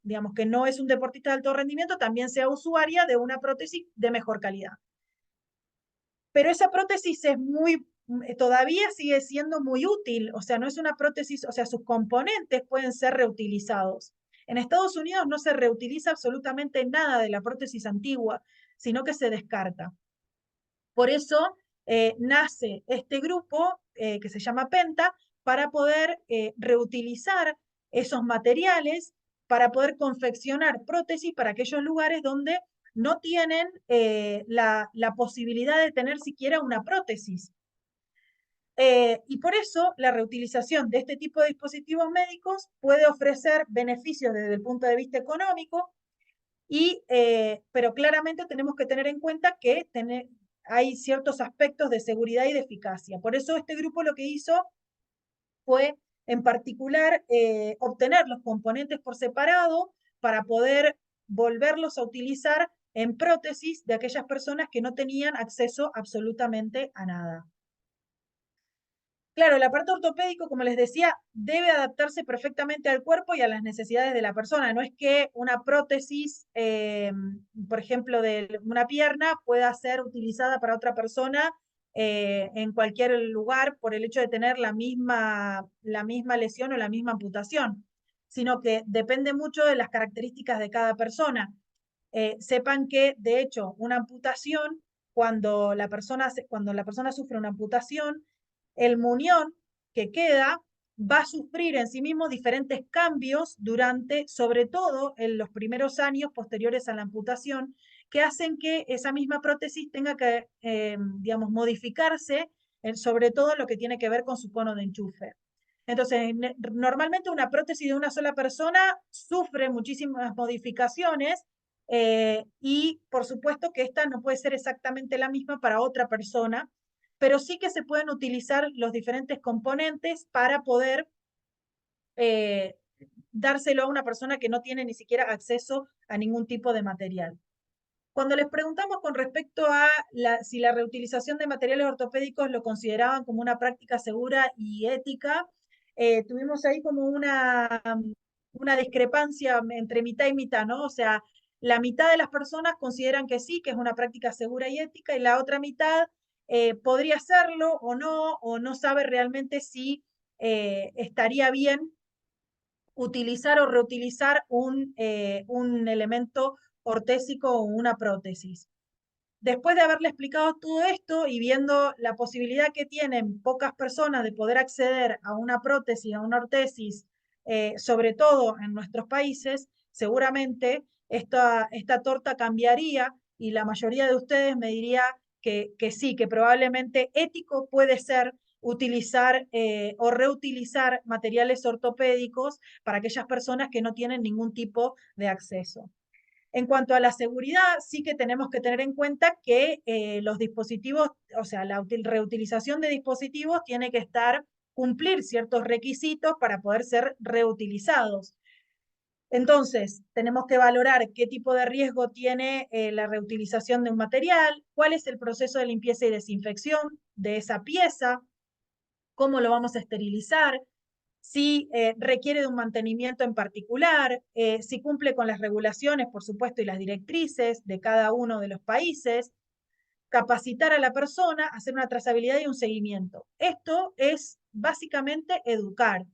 digamos que no es un deportista de alto rendimiento, también sea usuaria de una prótesis de mejor calidad. Pero esa prótesis es todavía sigue siendo muy útil, o sea, no es una prótesis, o sea, sus componentes pueden ser reutilizados. En Estados Unidos no se reutiliza absolutamente nada de la prótesis antigua, sino que se descarta. Por eso nace este grupo que se llama Penta para poder reutilizar esos materiales, para poder confeccionar prótesis para aquellos lugares donde no tienen la posibilidad de tener siquiera una prótesis. Y por eso la reutilización de este tipo de dispositivos médicos puede ofrecer beneficios desde el punto de vista económico, pero claramente tenemos que tener en cuenta que hay ciertos aspectos de seguridad y de eficacia. Por eso este grupo lo que hizo fue, en particular, obtener los componentes por separado para poder volverlos a utilizar en prótesis de aquellas personas que no tenían acceso absolutamente a nada. Claro, el aparato ortopédico, como les decía, debe adaptarse perfectamente al cuerpo y a las necesidades de la persona. No es que una prótesis, por ejemplo, de una pierna pueda ser utilizada para otra persona en cualquier lugar por el hecho de tener la misma lesión o la misma amputación, sino que depende mucho de las características de cada persona. Sepan que, de hecho, una amputación, cuando la persona sufre una amputación, el muñón que queda va a sufrir en sí mismo diferentes cambios sobre todo en los primeros años posteriores a la amputación, que hacen que esa misma prótesis tenga que, digamos, modificarse, sobre todo en lo que tiene que ver con su cono de enchufe. Entonces, normalmente una prótesis de una sola persona sufre muchísimas modificaciones y por supuesto que esta no puede ser exactamente la misma para otra persona, pero sí que se pueden utilizar los diferentes componentes para poder eh, dárselo a una persona que no tiene ni siquiera acceso a ningún tipo de material. Cuando les preguntamos con respecto a si la reutilización de materiales ortopédicos lo consideraban como una práctica segura y ética, tuvimos ahí como una discrepancia entre mitad y mitad, ¿no? O sea, la mitad de las personas consideran que sí, que es una práctica segura y ética, y la otra mitad podría hacerlo o no sabe realmente si estaría bien utilizar o reutilizar un elemento ortésico o una prótesis. después de haberle explicado todo esto y viendo la posibilidad que tienen pocas personas de poder acceder a una prótesis, a una ortesis, sobre todo en nuestros países, seguramente esta torta cambiaría y la mayoría de ustedes me diría que sí, que probablemente ético puede ser utilizar o reutilizar materiales ortopédicos para aquellas personas que no tienen ningún tipo de acceso. En cuanto a la seguridad, sí que tenemos que tener en cuenta que los dispositivos, o sea, la reutilización de dispositivos tiene que cumplir ciertos requisitos para poder ser reutilizados. Entonces, tenemos que valorar qué tipo de riesgo tiene la reutilización de un material, cuál es el proceso de limpieza y desinfección de esa pieza, cómo lo vamos a esterilizar, si requiere de un mantenimiento en particular, si cumple con las regulaciones, por supuesto, y las directrices de cada uno de los países, capacitar a la persona, hacer una trazabilidad y un seguimiento. Esto es básicamente educar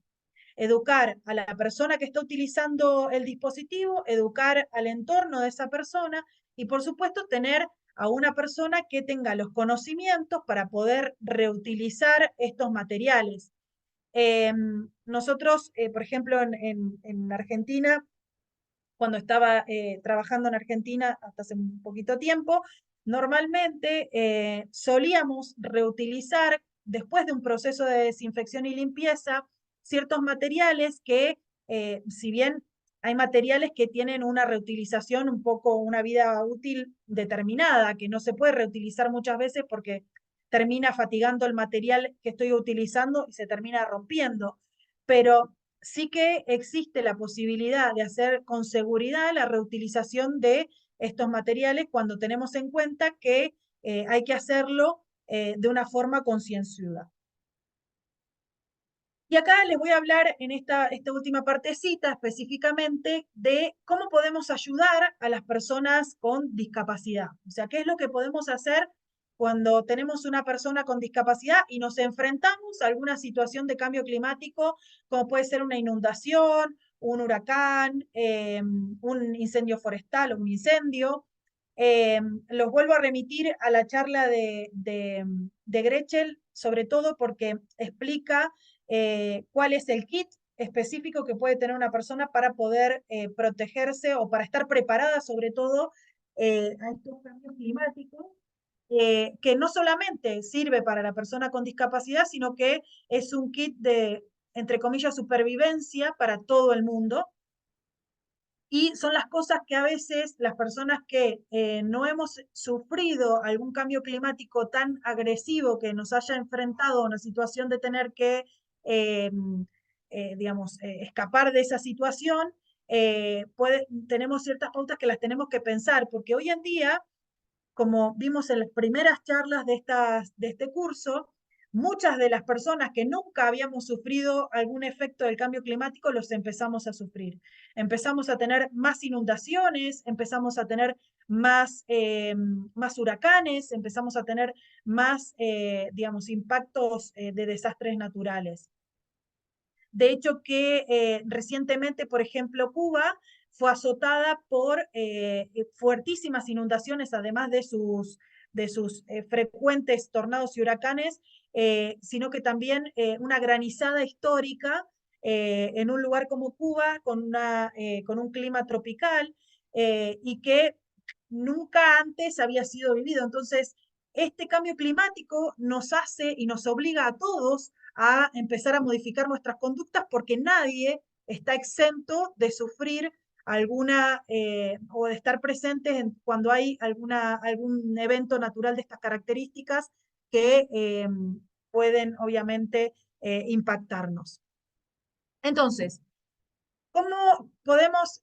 a la persona que está utilizando el dispositivo, educar al entorno de esa persona y, por supuesto, tener a una persona que tenga los conocimientos para poder reutilizar estos materiales. Nosotros, por ejemplo, en Argentina, cuando estaba trabajando en Argentina hasta hace un poquito tiempo, normalmente solíamos reutilizar, después de un proceso de desinfección y limpieza, ciertos materiales que, si bien hay materiales que tienen una reutilización un poco, una vida útil determinada, que no se puede reutilizar muchas veces porque termina fatigando el material que estoy utilizando y se termina rompiendo. Pero sí que existe la posibilidad de hacer con seguridad la reutilización de estos materiales cuando tenemos en cuenta que hay que hacerlo de una forma concienzuda. Y acá les voy a hablar en esta última partecita específicamente de cómo podemos ayudar a las personas con discapacidad. O sea, qué es lo que podemos hacer cuando tenemos una persona con discapacidad y nos enfrentamos a alguna situación de cambio climático, como puede ser una inundación, un huracán, un incendio forestal o un incendio. Los vuelvo a remitir a la charla de Gretchen, sobre todo porque explica cuál es el kit específico que puede tener una persona para poder protegerse o para estar preparada sobre todo a estos cambios climáticos, que no solamente sirve para la persona con discapacidad, sino que es un kit de, entre comillas, supervivencia para todo el mundo. Y son las cosas que a veces las personas que no hemos sufrido algún cambio climático tan agresivo que nos haya enfrentado a una situación de tener que, eh, digamos, escapar de esa situación, tenemos ciertas pautas que las tenemos que pensar, porque hoy en día, como vimos en las primeras charlas de este curso, muchas de las personas que nunca habíamos sufrido algún efecto del cambio climático los empezamos a sufrir. Empezamos a tener más inundaciones, empezamos a tener más huracanes, empezamos a tener más, digamos, impactos de desastres naturales. De hecho, que recientemente, por ejemplo, Cuba fue azotada por fuertísimas inundaciones, además de sus frecuentes tornados y huracanes, sino que también una granizada histórica en un lugar como Cuba, con un clima tropical y que nunca antes había sido vivido. Entonces, este cambio climático nos hace y nos obliga a todos a empezar a modificar nuestras conductas porque nadie está exento de sufrir alguna o de estar presentes cuando hay algún evento natural de estas características que pueden obviamente impactarnos. Entonces, ¿cómo podemos,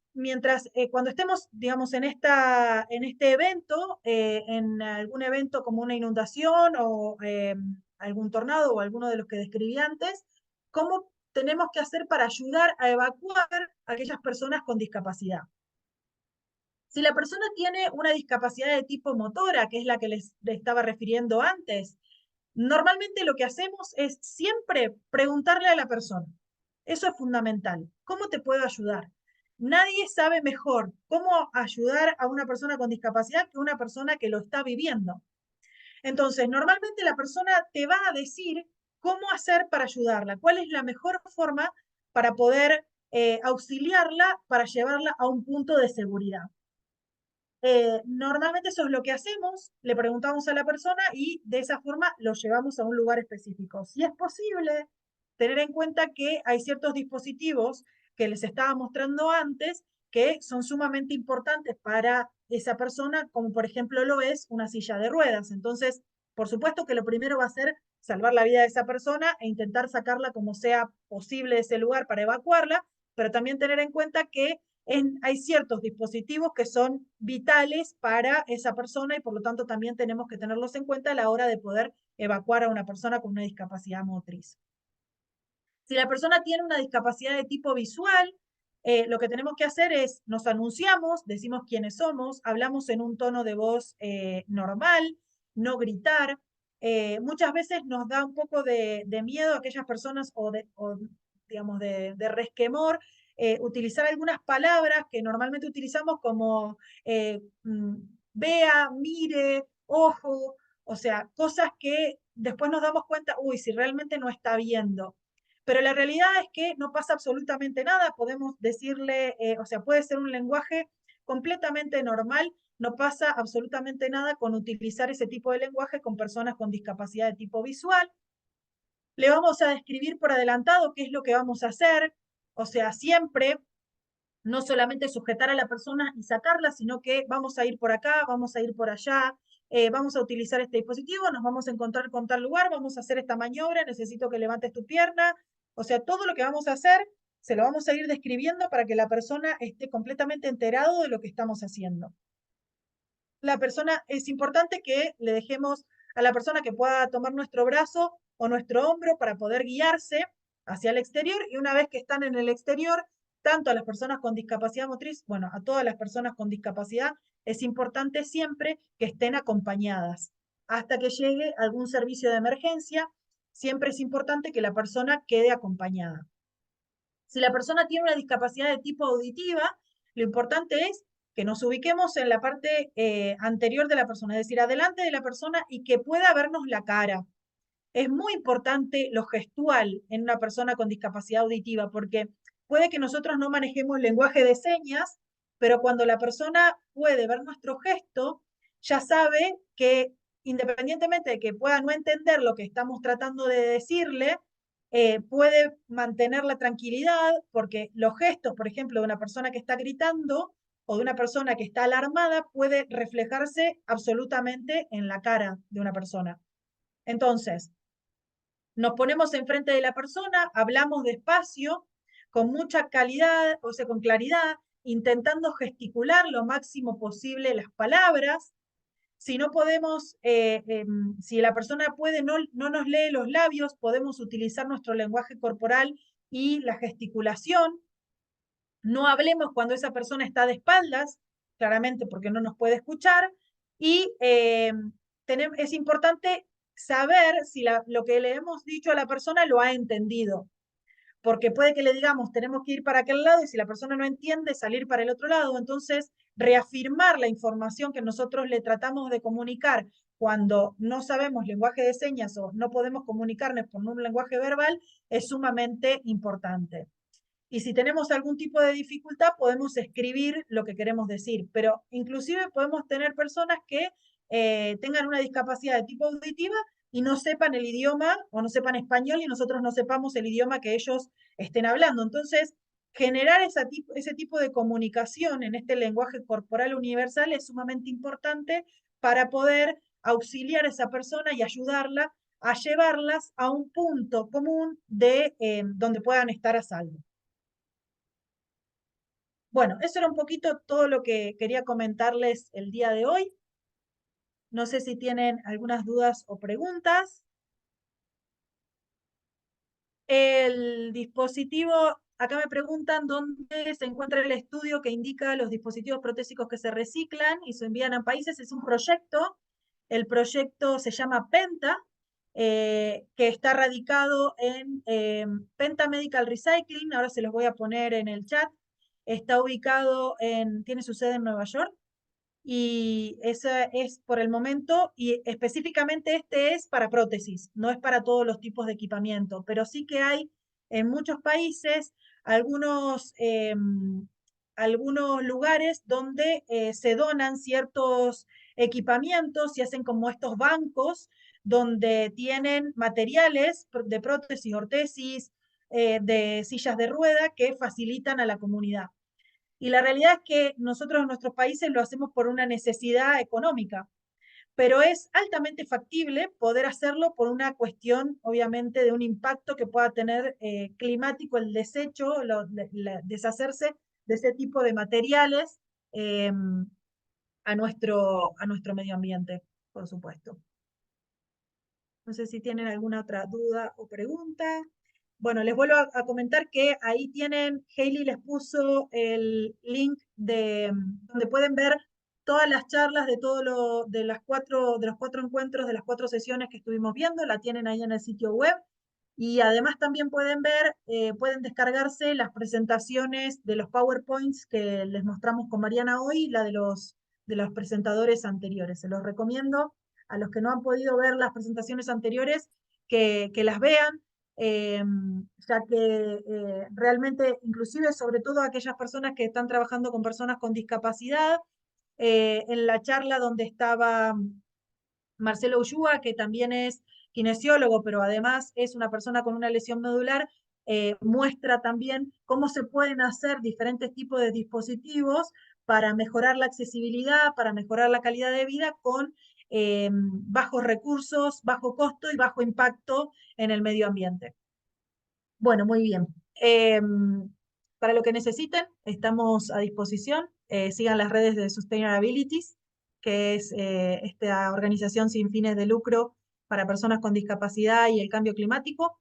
cuando estemos, digamos, en este evento, en algún evento como una inundación o algún tornado o alguno de los que describí antes, cómo tenemos que hacer para ayudar a evacuar a aquellas personas con discapacidad? Si la persona tiene una discapacidad de tipo motora, que es la que les estaba refiriendo antes, normalmente lo que hacemos es siempre preguntarle a la persona. Eso es fundamental. ¿Cómo te puedo ayudar? Nadie sabe mejor cómo ayudar a una persona con discapacidad que una persona que lo está viviendo. Entonces, normalmente la persona te va a decir cómo hacer para ayudarla, cuál es la mejor forma para poder auxiliarla, para llevarla a un punto de seguridad. Normalmente eso es lo que hacemos, le preguntamos a la persona y de esa forma lo llevamos a un lugar específico. Si es posible, tener en cuenta que hay ciertos dispositivos que les estaba mostrando antes que son sumamente importantes para esa persona, como por ejemplo lo es una silla de ruedas. Entonces, por supuesto que lo primero va a ser salvar la vida de esa persona e intentar sacarla como sea posible de ese lugar para evacuarla, pero también tener en cuenta que hay ciertos dispositivos que son vitales para esa persona y por lo tanto también tenemos que tenerlos en cuenta a la hora de poder evacuar a una persona con una discapacidad motriz. Si la persona tiene una discapacidad de tipo visual, lo que tenemos que hacer es nos anunciamos, decimos quiénes somos, hablamos en un tono de voz normal, no gritar. Muchas veces nos da un poco de miedo a aquellas personas o digamos, de resquemor utilizar algunas palabras que normalmente utilizamos como vea, mire, ojo, o sea, cosas que después nos damos cuenta, uy, si realmente no está viendo. Pero la realidad es que no pasa absolutamente nada, podemos decirle, o sea, puede ser un lenguaje completamente normal, no pasa absolutamente nada con utilizar ese tipo de lenguaje con personas con discapacidad de tipo visual. Le vamos a describir por adelantado qué es lo que vamos a hacer, o sea, siempre no solamente sujetar a la persona y sacarla, sino que vamos a ir por acá, vamos a ir por allá, vamos a utilizar este dispositivo, nos vamos a encontrar con tal lugar, vamos a hacer esta maniobra, necesito que levantes tu pierna. O sea, todo lo que vamos a hacer se lo vamos a ir describiendo para que la persona esté completamente enterado de lo que estamos haciendo. La persona, es importante que le dejemos a la persona que pueda tomar nuestro brazo o nuestro hombro para poder guiarse hacia el exterior y una vez que están en el exterior, tanto a las personas con discapacidad motriz, bueno, a todas las personas con discapacidad, es importante siempre que estén acompañadas. Hasta que llegue algún servicio de emergencia, siempre es importante que la persona quede acompañada. Si la persona tiene una discapacidad de tipo auditiva, lo importante es que nos ubiquemos en la parte anterior de la persona, es decir, adelante de la persona y que pueda vernos la cara. Es muy importante lo gestual en una persona con discapacidad auditiva, porque puede que nosotros no manejemos lenguaje de señas, pero cuando la persona puede ver nuestro gesto, ya sabe que independientemente de que pueda no entender lo que estamos tratando de decirle, puede mantener la tranquilidad, porque los gestos, por ejemplo, de una persona que está gritando o de una persona que está alarmada, puede reflejarse absolutamente en la cara de una persona. Entonces, nos ponemos enfrente de la persona, hablamos despacio, con mucha calidad, o sea, con claridad, intentando gesticular lo máximo posible las palabras. Si no podemos, si la persona puede, no nos lee los labios, podemos utilizar nuestro lenguaje corporal y la gesticulación. No hablemos cuando esa persona está de espaldas, claramente porque no nos puede escuchar. Y es importante saber si lo que le hemos dicho a la persona lo ha entendido, porque puede que le digamos tenemos que ir para aquel lado y si la persona no entiende, salir para el otro lado. Entonces, reafirmar la información que nosotros le tratamos de comunicar cuando no sabemos lenguaje de señas o no podemos comunicarnos por un lenguaje verbal es sumamente importante. Y si tenemos algún tipo de dificultad, podemos escribir lo que queremos decir, pero inclusive podemos tener personas que tengan una discapacidad de tipo auditiva y no sepan el idioma o no sepan español y nosotros no sepamos el idioma que ellos estén hablando. Entonces, generar ese tipo de comunicación en este lenguaje corporal universal es sumamente importante para poder auxiliar a esa persona y ayudarla a llevarlas a un punto común de donde puedan estar a salvo. Bueno, eso era un poquito todo lo que quería comentarles el día de hoy. No sé si tienen algunas dudas o preguntas. El dispositivo, acá me preguntan dónde se encuentra el estudio que indica los dispositivos protésicos que se reciclan y se envían a países. Es un proyecto. El proyecto se llama PENTA, que está radicado en Penta Medical Recycling. Ahora se los voy a poner en el chat. está ubicado tiene su sede en Nueva York y esa es por el momento, y específicamente este es para prótesis, no es para todos los tipos de equipamiento, pero sí que hay en muchos países algunos, algunos lugares donde se donan ciertos equipamientos y hacen como estos bancos donde tienen materiales de prótesis, ortesis, de sillas de rueda que facilitan a la comunidad. Y la realidad es que nosotros en nuestros países lo hacemos por una necesidad económica, pero es altamente factible poder hacerlo por una cuestión, obviamente, de un impacto que pueda tener climático, el desecho, deshacerse de ese tipo de materiales eh, a nuestro medio ambiente, por supuesto. No sé si tienen alguna otra duda o pregunta. Bueno, les vuelvo a comentar que ahí tienen, Hailey les puso el link de donde pueden ver todas las charlas de de de los cuatro encuentros, de las cuatro sesiones que estuvimos viendo, la tienen ahí en el sitio web. Y además también pueden ver, pueden descargarse las presentaciones de los PowerPoints que les mostramos con Mariana hoy, la de los presentadores anteriores. Se los recomiendo a los que no han podido ver las presentaciones anteriores que las vean, ya que realmente, inclusive sobre todo aquellas personas que están trabajando con personas con discapacidad, en la charla donde estaba Marcelo Ullúa, que también es kinesiólogo, pero además es una persona con una lesión medular, muestra también cómo se pueden hacer diferentes tipos de dispositivos para mejorar la accesibilidad, para mejorar la calidad de vida con bajos recursos, bajo costo y bajo impacto en el medio ambiente. Bueno, muy bien. Para lo que necesiten, estamos a disposición. Sigan las redes de Sustainabilities, que es esta organización sin fines de lucro para personas con discapacidad y el cambio climático.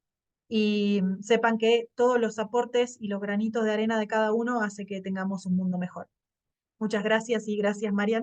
Y sepan que todos los aportes y los granitos de arena de cada uno hace que tengamos un mundo mejor. Muchas gracias y gracias, Marian.